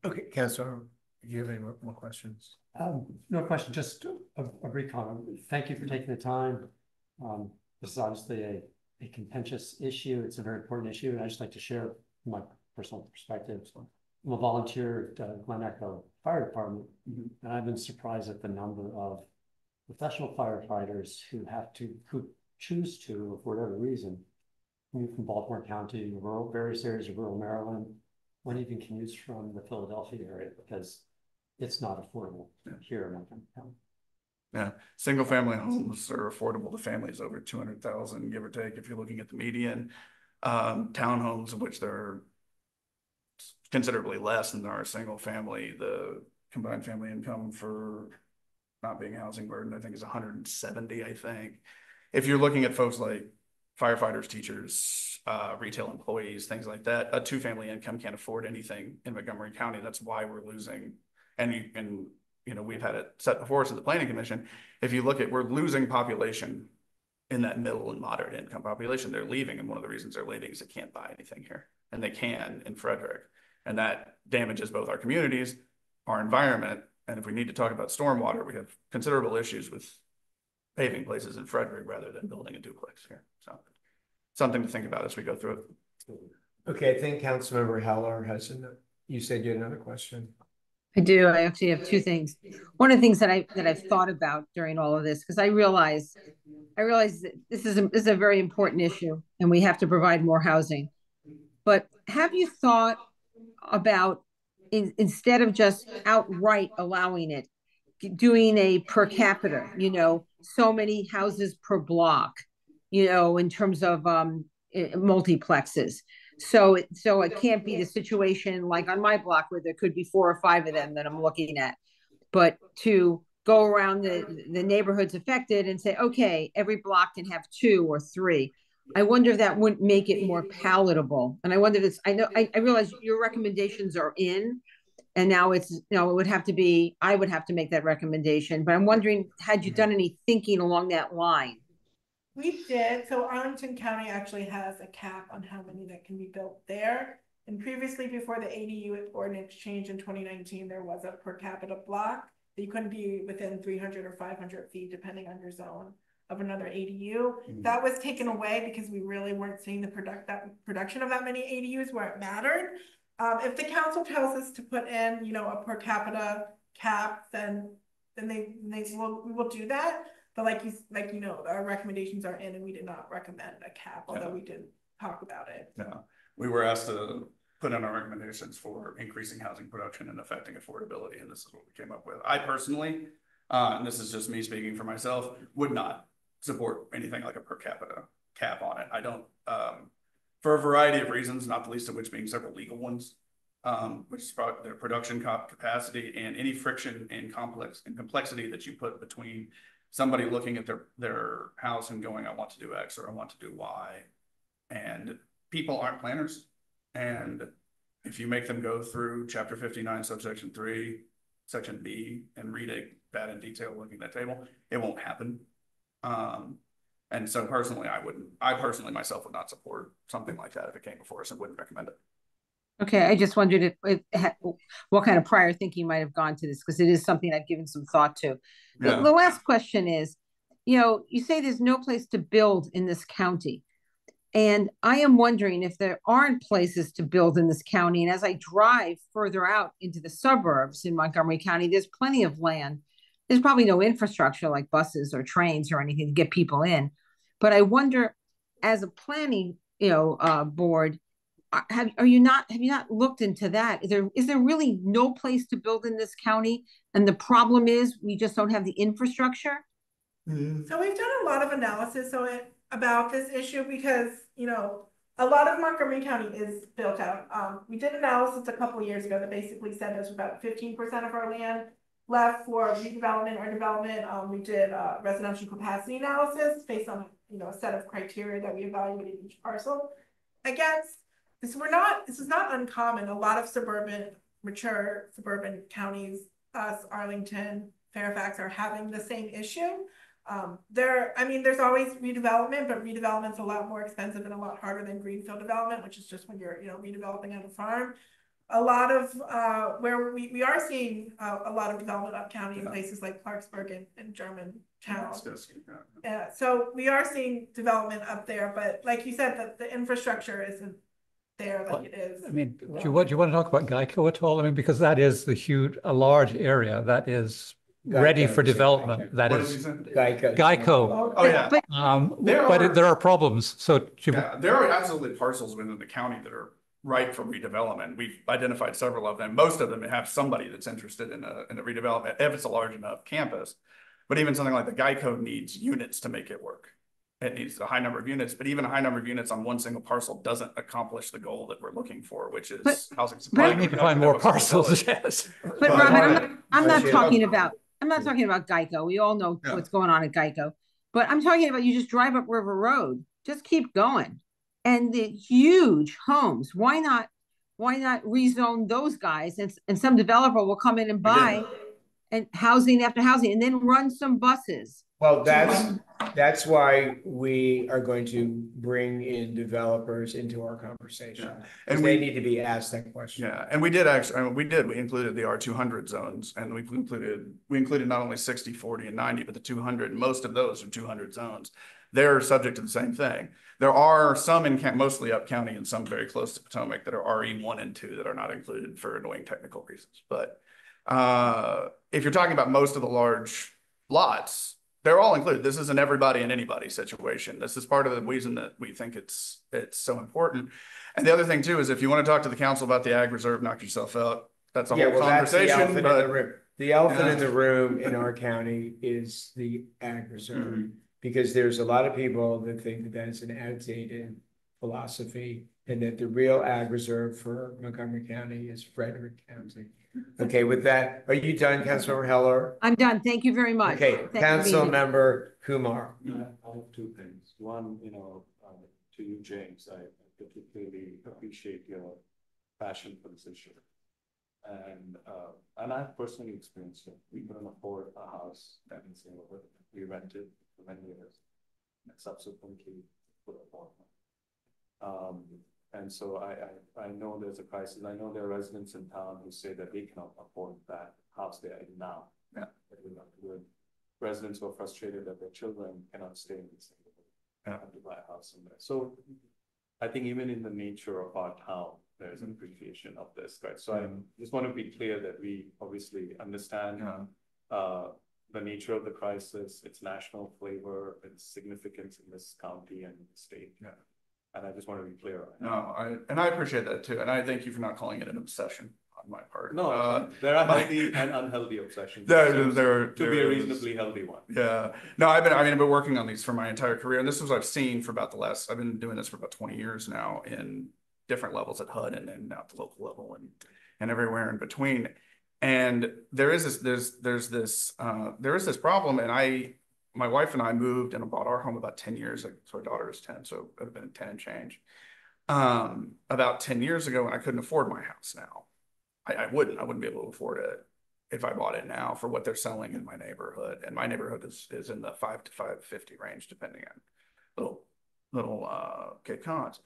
S1: Okay, Councilor, do you have any more questions?
S6: No question, just a brief comment. Thank you for taking the time. This is obviously a contentious issue. It's a very important issue, and I just like to share my personal perspective. I'm a volunteer at Glen Echo Fire Department, and I've been surprised at the number of professional firefighters who choose to, for whatever reason, move from Baltimore County, various areas of rural Maryland, one even commutes from the Philadelphia area because it's not affordable here in Montgomery County.
S4: Yeah, single family homes are affordable to families over 200,000, give or take, if you're looking at the median. Townhomes, which they're considerably less than our single family, the combined family income for not being a housing burden, I think, is 170, I think. If you're looking at folks like firefighters, teachers, retail employees, things like that, a two-family income can't afford anything in Montgomery County. That's why we're losing, and you know, we've had it set before us at the Planning Commission. If you look at, we're losing population in that middle and moderate income population. They're leaving, and one of the reasons they're leaving is they can't buy anything here, and they can in Frederick, and that damages both our communities, our environment, and if we need to talk about stormwater, we have considerable issues with paving places in Frederick rather than building a duplex here. So something to think about as we go through it.
S1: Okay, I think Councilmember Heller has you said you had another question.
S9: I do. I actually have two things. One of the things that I've thought about during all of this, because I realize that this is a very important issue, and we have to provide more housing. But have you thought about instead of just outright allowing it, doing a per capita, you know, so many houses per block, you know, in terms of multiplexes. So it can't be the situation like on my block where there could be 4 or 5 of them that I'm looking at, but to go around the neighborhoods affected and say, okay, every block can have 2 or 3. I wonder if that wouldn't make it more palatable. And I wonder if I realize your recommendations are in, and now it's, you know, it would have to be, I would have to make that recommendation, but I'm wondering, had you done any thinking along that line?
S3: We did. So Arlington County actually has a cap on how many that can be built there. And previously, before the ADU ordinance changed in 2019, there was a per capita block that you couldn't be within 300 or 500 feet, depending on your zone, of another ADU. That was taken away because we really weren't seeing the production of that many ADUs where it mattered. If the council tells us to put in, you know, a per capita cap, then we will do that. But like you know, our recommendations are in, and we did not recommend a cap, although we did talk about it.
S4: Yeah, we were asked to put in our recommendations for increasing housing production and affecting affordability, and this is what we came up with. I personally, and this is just me speaking for myself, would not support anything like a per capita cap on it. I don't, for a variety of reasons, not the least of which being several legal ones, which is their production capacity and any friction and complexity that you put between somebody looking at their house and going, I want to do X or I want to do Y. And people aren't planners. And if you make them go through Chapter 59, subsection 3, section B, and read that in detail, looking at that table, it won't happen. And so personally, I personally myself would not support something like that if it came before us, and wouldn't recommend it.
S9: Okay, I just wondered what kind of prior thinking might have gone to this, because it is something I've given some thought to.
S4: Yeah.
S9: The last question is, you know, you say there's no place to build in this county. And I am wondering if there aren't places to build in this county. And as I drive further out into the suburbs in Montgomery County, there's plenty of land. There's probably no infrastructure like buses or trains or anything to get people in. But I wonder, as a planning, board, have you not looked into that? Is there really no place to build in this county? And the problem is we just don't have the infrastructure?
S3: So we've done a lot of analysis about this issue because, a lot of Montgomery County is built out. We did analysis a couple of years ago that basically said there's about 15% of our land left for redevelopment or development. We did residential capacity analysis based on, a set of criteria that we evaluated each parcel against. This is not uncommon. A lot of mature suburban counties, us, Arlington, Fairfax, are having the same issue. There's always redevelopment, but redevelopment's a lot more expensive and a lot harder than greenfield development, which is just when you're, redeveloping on a farm. A lot of where we are seeing a lot of development up county in places like Clarksburg and Germantown. So we are seeing development up there, but like you said, the infrastructure isn't there like it is.
S8: I mean, do you want to talk about Geico at all? I mean, because that is a large area that is ready for development. That is Geico.
S4: Oh, yeah.
S8: But there are problems. So
S4: there are absolutely parcels within the county that are ripe for redevelopment. We've identified several of them. Most of them have somebody that's interested in a redevelopment if it's a large enough campus. But even something like the Geico needs units to make it work. It needs a high number of units, but even a high number of units on one single parcel doesn't accomplish the goal that we're looking for, which is housing supply.
S8: We need to find more parcels. Yes.
S9: But Robin, I'm not talking about Geico. We all know what's going on at Geico. But I'm talking about, you just drive up River Road. Just keep going. And the huge homes. Why not rezone those guys? And some developer will come in and buy and housing after housing and then run some buses.
S1: Well, that's why we are going to bring in developers into our conversation. And they need to be asked that question.
S4: Yeah, and we included the R200 zones, and we included not only 60, 40, and 90, but the 200. Most of those are 200 zones. They're subject to the same thing. There are some mostly up county and some very close to Potomac that are RE1 and 2 that are not included for annoying technical reasons. But if you're talking about most of the large lots, they're all included. This is an everybody and anybody situation. This is part of the reason that we think it's so important. And the other thing too is if you want to talk to the council about the ag reserve, knock yourself out. That's a whole conversation.
S1: The elephant in the room in our county is the ag reserve, because there's a lot of people that think that is an outdated philosophy, and that the real ag reserve for Montgomery County is Frederick County. Okay, with that, are you done, Councilmember Heller?
S9: I'm done. Thank you very much.
S1: Okay, Councilmember Kumar.
S5: I have two things. One, to you, James, I particularly appreciate your passion for this issue. And I've personally experienced it. We couldn't afford a house that in St. Louis. We rented for many years and subsequently put a apartment. And so I know there's a crisis. I know there are residents in town who say that they cannot afford that house they are in now.
S4: Yeah.
S5: Residents who are frustrated that their children cannot stay in the same have to buy a house in there. So I think even in the nature of our town, there's an appreciation of this, right? So I just want to be clear that we obviously understand the nature of the crisis, its national flavor, its significance in this county and the state. Yeah. And I just want to be clear on that.
S4: I appreciate that too. And I thank you for not calling it an obsession on my part.
S5: No, there are healthy and unhealthy obsessions.
S4: There
S5: to be a reasonably healthy one.
S4: Yeah. No, I've been working on these for my entire career. And this is what I've seen for about I've been doing this for about 20 years now in different levels at HUD and then at the local level and everywhere in between. And there is this problem. And my wife and I moved and bought our home about 10 years ago. So our daughter is 10, so it would have been 10 and change. About 10 years ago, and I couldn't afford my house now. I wouldn't be able to afford it if I bought it now for what they're selling in my neighborhood. And my neighborhood is in the $5 to $550 range, depending on little Cape Cons.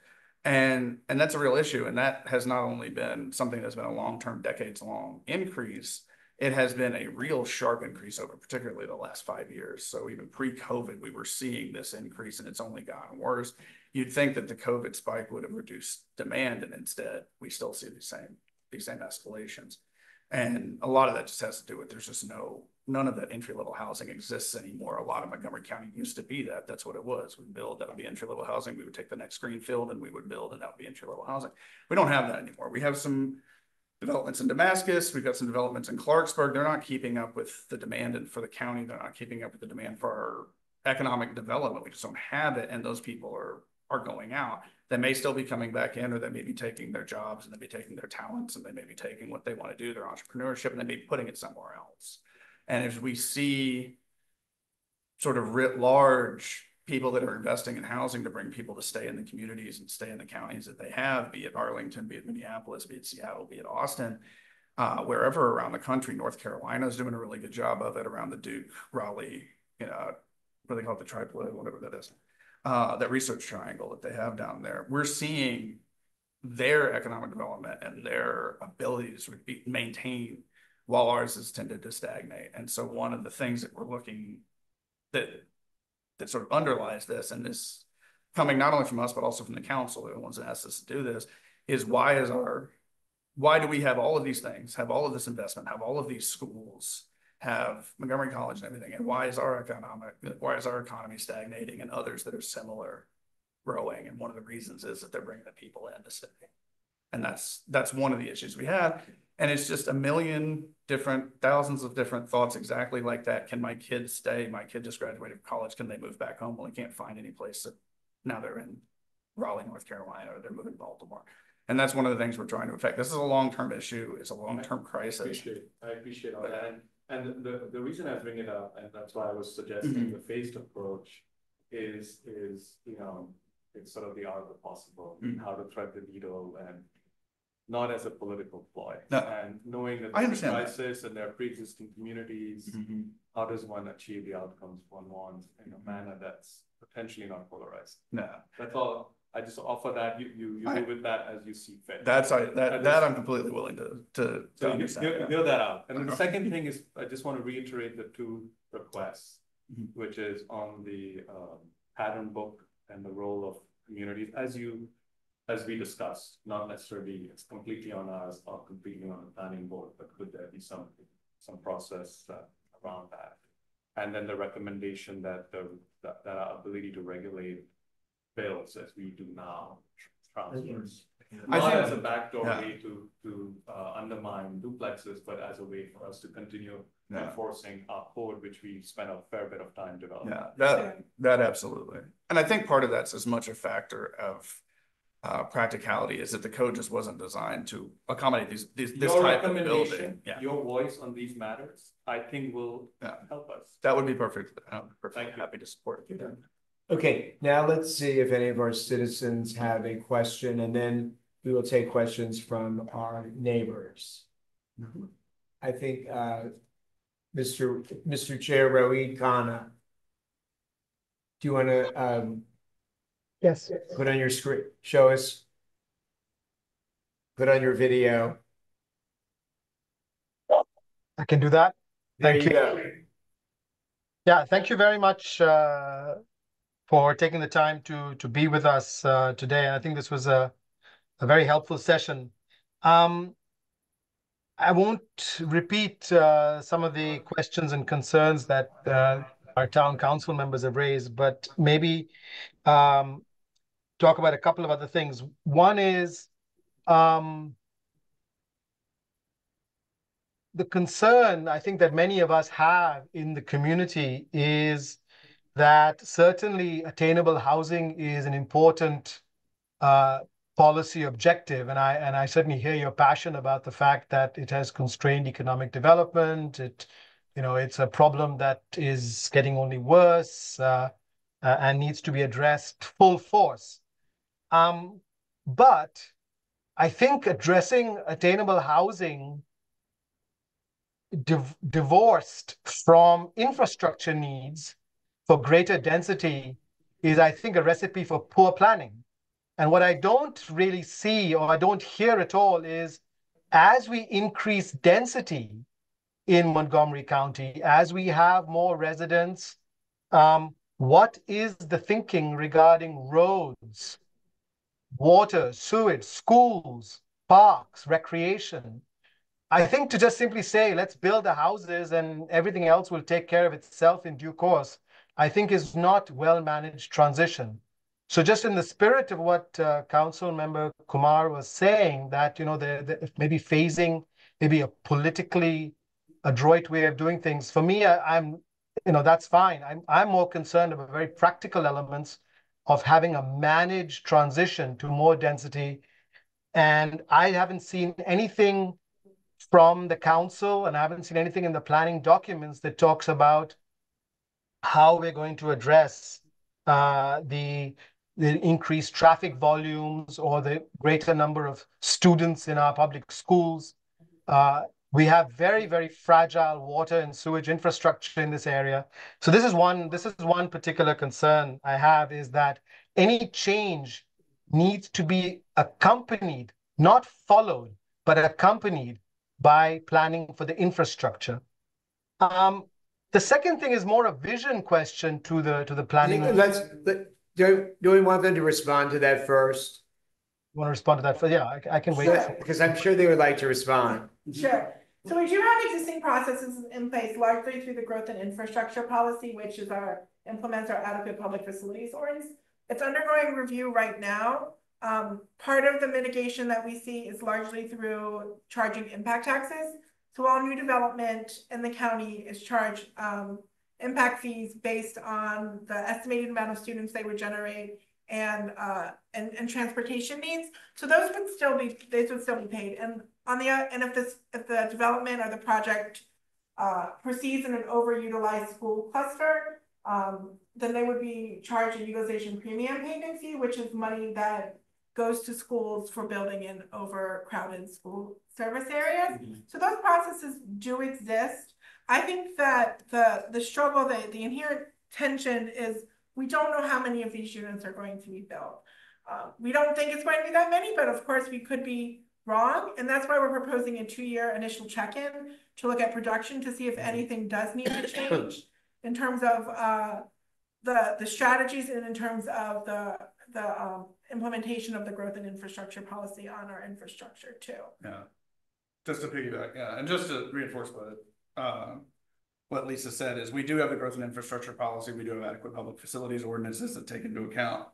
S4: And that's a real issue. And that has not only been something that's been a long-term, decades-long increase, it has been a real sharp increase over particularly the last 5 years. So even pre-COVID, we were seeing this increase and it's only gotten worse. You'd think that the COVID spike would have reduced demand, and instead we still see these same escalations. And a lot of that just has to do with there's just no none of that entry-level housing exists anymore. A lot of Montgomery County used to be that. That's what it was. We'd build, that would be entry-level housing. We would take the next green field and we would build, and that would be entry-level housing. We don't have that anymore. We have some developments in Damascus. We've got some developments in Clarksburg. They're not keeping up with the demand, and for the county, they're not keeping up with the demand for our economic development. We just don't have it, and those people are going out. They may still be coming back in, or they may be taking their jobs, and they may be taking their talents, and they may be taking what they want to do, their entrepreneurship, and they may be putting it somewhere else. And if we see sort of writ large people that are investing in housing to bring people to stay in the communities and stay in the counties that they have, be it Arlington, be it Minneapolis, be it Seattle, be it Austin, wherever around the country. North Carolina is doing a really good job of it around the Duke, Raleigh, what do they call it, the triplet, whatever that is, that research triangle that they have down there. We're seeing their economic development and their ability to sort of maintain, while ours has tended to stagnate. And so one of the things that we're looking that sort of underlies this, and this coming not only from us, but also from the council, they're the ones that asked us to do this, is why do we have all of these things, have all of this investment, have all of these schools, have Montgomery College and everything, and why is our economy stagnating and others that are similar growing? And one of the reasons is that they're bringing the people in to stay. And that's one of the issues we have. And it's just a million different, thousands of different thoughts exactly like that. Can my kids stay? My kid just graduated college. Can they move back home? Well, they can't find any place that now they're in Raleigh, North Carolina, or they're moving to Baltimore. And that's one of the things we're trying to affect. This is a long-term issue. It's a long-term crisis.
S5: I appreciate all that. And the reason I bring it up, and that's why I was suggesting the phased approach is, it's sort of the art of the possible, how to thread the needle, and not as a political ploy.
S4: No.
S5: And knowing that
S4: I
S5: there's a
S4: understand
S5: crisis and there are pre-existing communities, how does one achieve the outcomes one wants in a manner that's potentially not polarized?
S4: No.
S5: That's all. I just offer that you do with that as you see fit.
S4: That I'm completely willing to
S5: so
S4: understand.
S5: you hear that out. And then the second thing is, I just want to reiterate the two requests, which is on the pattern book and the role of communities as we discussed, not necessarily it's completely on us or completely on the planning board, but could there be some process around that? And then the recommendation that our ability to regulate bills as we do now transfers. Not as a backdoor way to undermine duplexes, but as a way for us to continue enforcing our code, which we spent a fair bit of time developing.
S4: Yeah, that absolutely. And I think part of that's as much a factor of practicality is that the code just wasn't designed to accommodate this type of building.
S5: Your voice on these matters, I think will help us.
S4: That would be perfect. I'm perfectly happy to support you.
S1: Okay, now let's see if any of our citizens have a question, and then we will take questions from our neighbors. I think Mr. Chair, Rohit Khanna, do you want to
S10: yes,
S1: put on your screen, show us, put on your video?
S10: I can do that.
S1: Thank you.
S10: Yeah, thank you very much for taking the time to be with us today. And I think this was a very helpful session. I won't repeat some of the questions and concerns that our town council members have raised, but maybe talk about a couple of other things. One is the concern I think that many of us have in the community is that certainly attainable housing is an important policy objective. And I certainly hear your passion about the fact that it has constrained economic development. It's a problem that is getting only worse and needs to be addressed full force. But I think addressing attainable housing divorced from infrastructure needs for greater density is, I think, a recipe for poor planning. And what I don't really see, or I don't hear at all, is as we increase density in Montgomery County, as we have more residents, what is the thinking regarding roads, water, sewage, schools, parks, recreation? I think to just simply say, let's build the houses and everything else will take care of itself in due course, I think is not well-managed transition. So just in the spirit of what Council Member Kumar was saying, that, you know, maybe phasing, maybe a politically adroit way of doing things, for me, I'm, you know, that's fine. I'm more concerned about very practical elements of having a managed transition to more density. And I haven't seen anything from the council, and I haven't seen anything in the planning documents that talks about how we're going to address the increased traffic volumes or the greater number of students in our public schools. We have very, very fragile water and sewage infrastructure in this area. So this is one particular concern I have, is that any change needs to be accompanied, not followed, but accompanied by planning for the infrastructure. The second thing is more a vision question to the planning.
S1: Do we want them to respond to that first?
S10: Want to respond to that? Yeah, I can wait.
S1: Sure, because I'm sure they would like to respond.
S3: Sure. So we do have existing processes in place, largely through the growth and infrastructure policy, which is implements our adequate public facilities ordinance. It's undergoing review right now. Part of the mitigation that we see is largely through charging impact taxes. So all new development in the county is charged impact fees based on the estimated amount of students they would generate and transportation needs. So those would still be paid. And if the development or the project proceeds in an overutilized school cluster, then they would be charged a utilization premium payment fee, which is money that goes to schools for building in overcrowded school service areas. So those processes do exist. I think that the struggle, the inherent tension is we don't know how many of these units are going to be built. We don't think it's going to be that many, but of course we could be wrong. And that's why we're proposing a 2-year initial check-in to look at production to see if anything does need to change in terms of the strategies and in terms of the implementation of the growth and infrastructure policy on our infrastructure too.
S4: Yeah, just to piggyback, yeah, and just to reinforce what Lisa said is we do have the growth and infrastructure policy. We do have adequate public facilities ordinances that take into account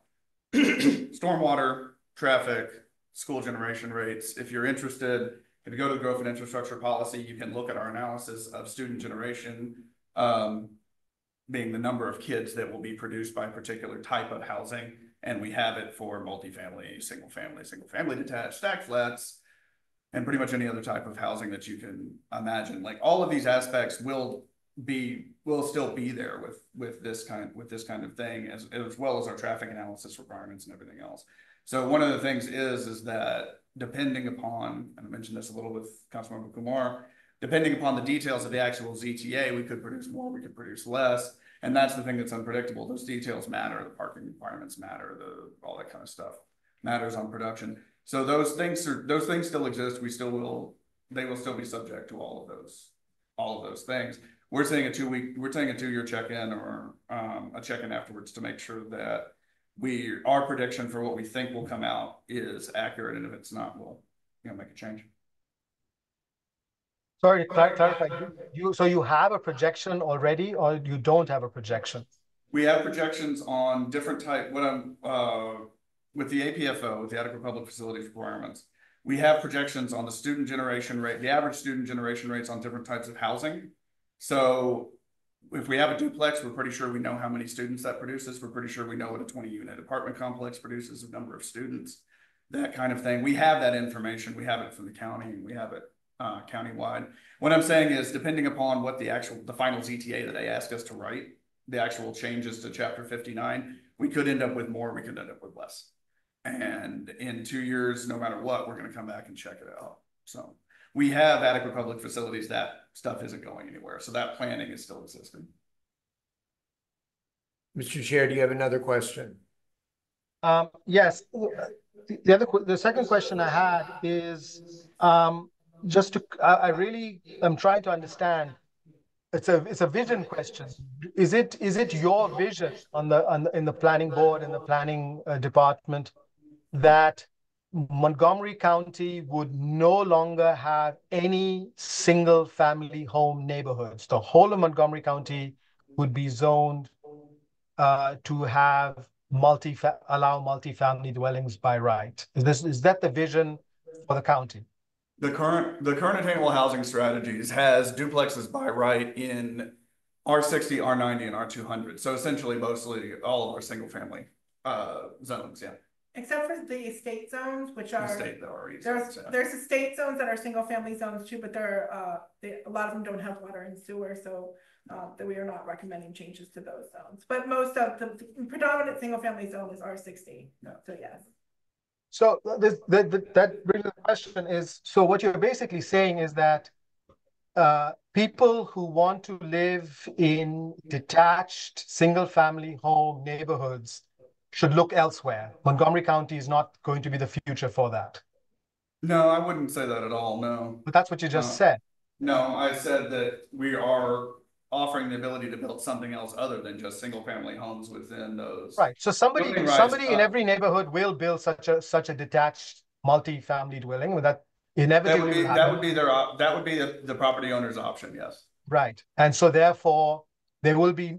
S4: stormwater, traffic, school generation rates. If you're interested, if you go to the growth and infrastructure policy, you can look at our analysis of student generation, being the number of kids that will be produced by a particular type of housing. And we have it for multifamily, single family detached, stack flats, and pretty much any other type of housing that you can imagine. Like all of these aspects will still be there with this kind of thing, as well as our traffic analysis requirements and everything else. So one of the things is that depending upon, and I mentioned this a little with Councilmember Kumar, depending upon the details of the actual ZTA, we could produce more, we could produce less. And that's the thing that's unpredictable. Those details matter. The parking requirements matter. All that kind of stuff matters on production. So those things still exist. They will still be subject to all of those things. We're saying a 2-year check-in or a check-in afterwards to make sure that our prediction for what we think will come out is accurate. And if it's not, we'll make a change.
S10: Sorry to clarify, so you have a projection already, or you don't have a projection?
S4: We have projections on different type. With the APFO, with the adequate public facilities requirements, we have projections on the student generation rate, the average student generation rates on different types of housing. So if we have a duplex, we're pretty sure we know how many students that produces. We're pretty sure we know what a 20-unit apartment complex produces, a number of students, that kind of thing. We have that information. We have it from the county, and we have it countywide. What I'm saying is, depending upon what the final ZTA that they ask us to write, the actual changes to Chapter 59, we could end up with more, we could end up with less. And in 2 years, no matter what, we're going to come back and check it out. So we have adequate public facilities. That stuff isn't going anywhere. So that planning is still existing.
S1: Mr. Chair, do you have another question?
S10: Yes. The second question I had is I'm trying to understand. It's a vision question. Is it your vision in the planning board and the planning department that Montgomery County would no longer have any single family home neighborhoods. The whole of Montgomery County would be zoned to have allow multifamily dwellings by right. Is that the vision for the county?
S4: The current Attainable Housing Strategies has duplexes by right in R60, R90, and R200. So essentially, mostly all of our single family zones. Yeah.
S3: Except for the estate zones, which are
S4: Estate,
S3: there's estate zones that are single family zones too, but a lot of them don't have water and sewer, so that we are not recommending changes to those zones. But most of the predominant single family zone is R60.
S4: Yeah.
S3: So yes.
S10: So that brings the question is, so what you're basically saying is that people who want to live in detached single-family home neighborhoods should look elsewhere. Montgomery County is not going to be the future for that.
S4: No, I wouldn't say that at all. No.
S10: But that's what you just said.
S4: No, I said that we are offering the ability to build something else other than just single-family homes within those.
S10: Right. So somebody in every neighborhood will build such a detached multi-family dwelling. That inevitably
S4: that would be the property owner's option. Yes.
S10: Right. And so therefore there will be,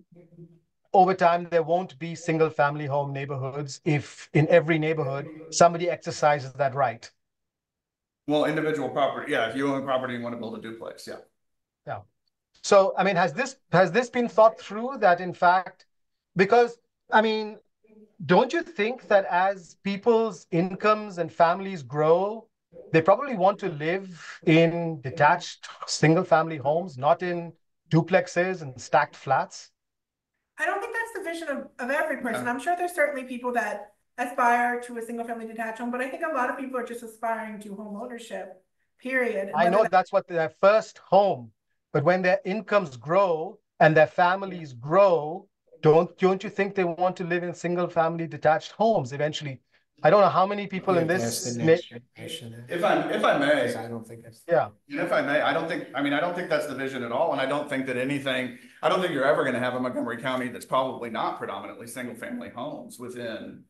S10: over time, there won't be single family home neighborhoods if in every neighborhood somebody exercises that right.
S4: Well, individual property. Yeah. If you own property and want to build a duplex. Yeah.
S10: Yeah. So, I mean, has this been thought through that in fact, because, I mean, don't you think that as people's incomes and families grow, they probably want to live in detached single family homes, not in duplexes and stacked flats?
S3: I don't think that's the vision of every person. I'm sure there's certainly people that aspire to a single family detached home, but I think a lot of people are just aspiring to home ownership, period.
S10: I know that's what their first home, but when their incomes grow and their families grow, don't you think they want to live in single family detached homes eventually? I don't know how many people in this.
S4: If I may,
S1: I don't think it's.
S10: Yeah.
S4: And if I may, I don't think that's the vision at all. And I don't think you're ever going to have a Montgomery County that's probably not predominantly single family homes within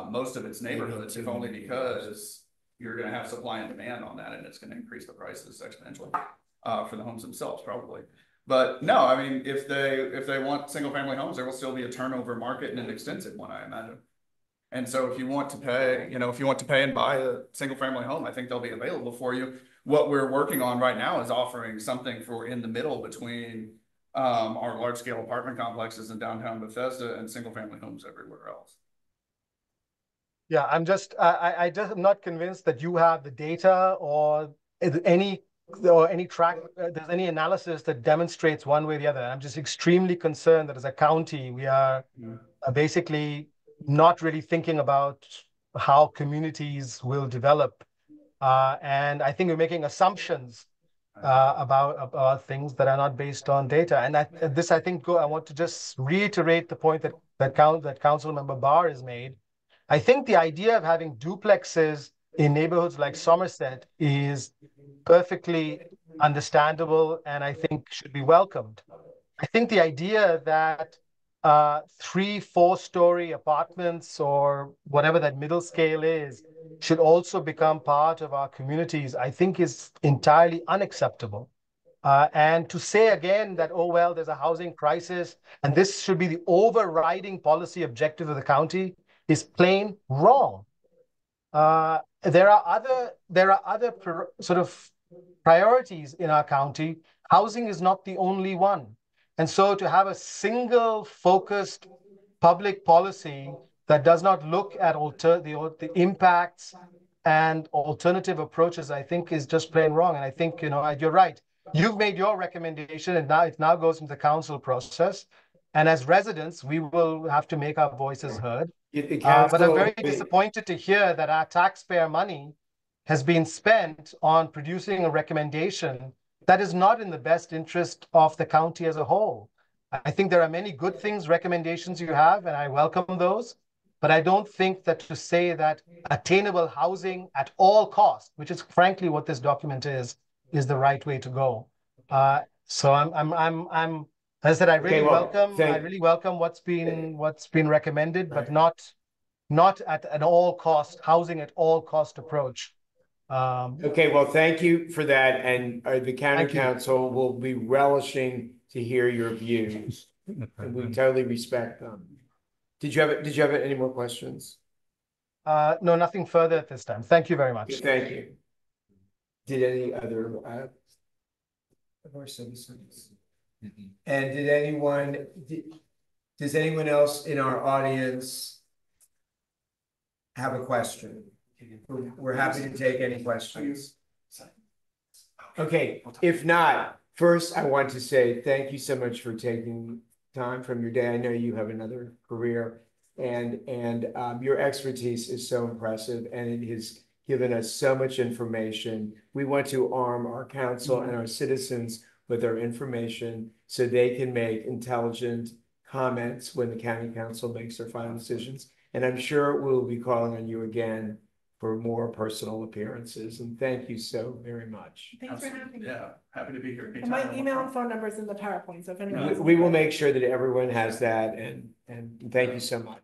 S4: most of its neighborhoods, if only because you're going to have supply and demand on that, and it's going to increase the prices exponentially for the homes themselves, probably. But no, I mean, if they want single family homes, there will still be a turnover market and an extensive one, I imagine. And so if you want to pay, and buy a single family home, I think they'll be available for you. What we're working on right now is offering something for in the middle between our large scale apartment complexes in downtown Bethesda and single family homes everywhere else.
S10: Yeah, I'm just not convinced that you have the data or any track, there's any analysis that demonstrates one way or the other. I'm just extremely concerned that as a county, we are basically not really thinking about how communities will develop. And I think we're making assumptions about things that are not based on data. And I want to just reiterate the point that Council Member Barr has made. I think the idea of having duplexes in neighborhoods like Somerset is perfectly understandable and I think should be welcomed. I think the idea that 3-4 story apartments or whatever that middle scale is should also become part of our communities, I think is entirely unacceptable. And to say again that, oh, well, there's a housing crisis and this should be the overriding policy objective of the county is plain wrong. There are other sort of priorities in our county. Housing is not the only one. And so to have a single focused public policy that does not look at the impacts and alternative approaches, I think is just plain wrong. And I think, you're right. You've made your recommendation and now it goes into the council process. And as residents, we will have to make our voices heard. But I'm very disappointed to hear that our taxpayer money has been spent on producing a recommendation that is not in the best interest of the county as a whole. I think there are many good recommendations you have, and I welcome those. But I don't think that to say that attainable housing at all costs, which is frankly what this document is the right way to go. So as I said, I really welcome what's been recommended, but not not at an all cost, housing at all cost approach.
S1: Okay, well, thank you for that, and the county
S10: Thank you.
S1: council will be relishing to hear your views, and we totally respect them. Did you have any more questions?
S10: No, nothing further at this time. Thank you very much.
S1: Thank you. Did any other of our citizens? And does anyone else in our audience have a question? We're happy to take any questions. Okay, if not, first I want to say thank you so much for taking time from your day. I know you have another career, and your expertise is so impressive, and it has given us so much information. We want to arm our council and our citizens with our information so they can make intelligent comments when the county council makes their final decisions. And I'm sure we'll be calling on you again for more personal appearances. And thank you so very much.
S3: Thanks for having me.
S4: Yeah, happy to be here.
S3: And my email and phone number is in the PowerPoint, so if anyone.
S1: We will make sure that everyone has that, and thank you so much.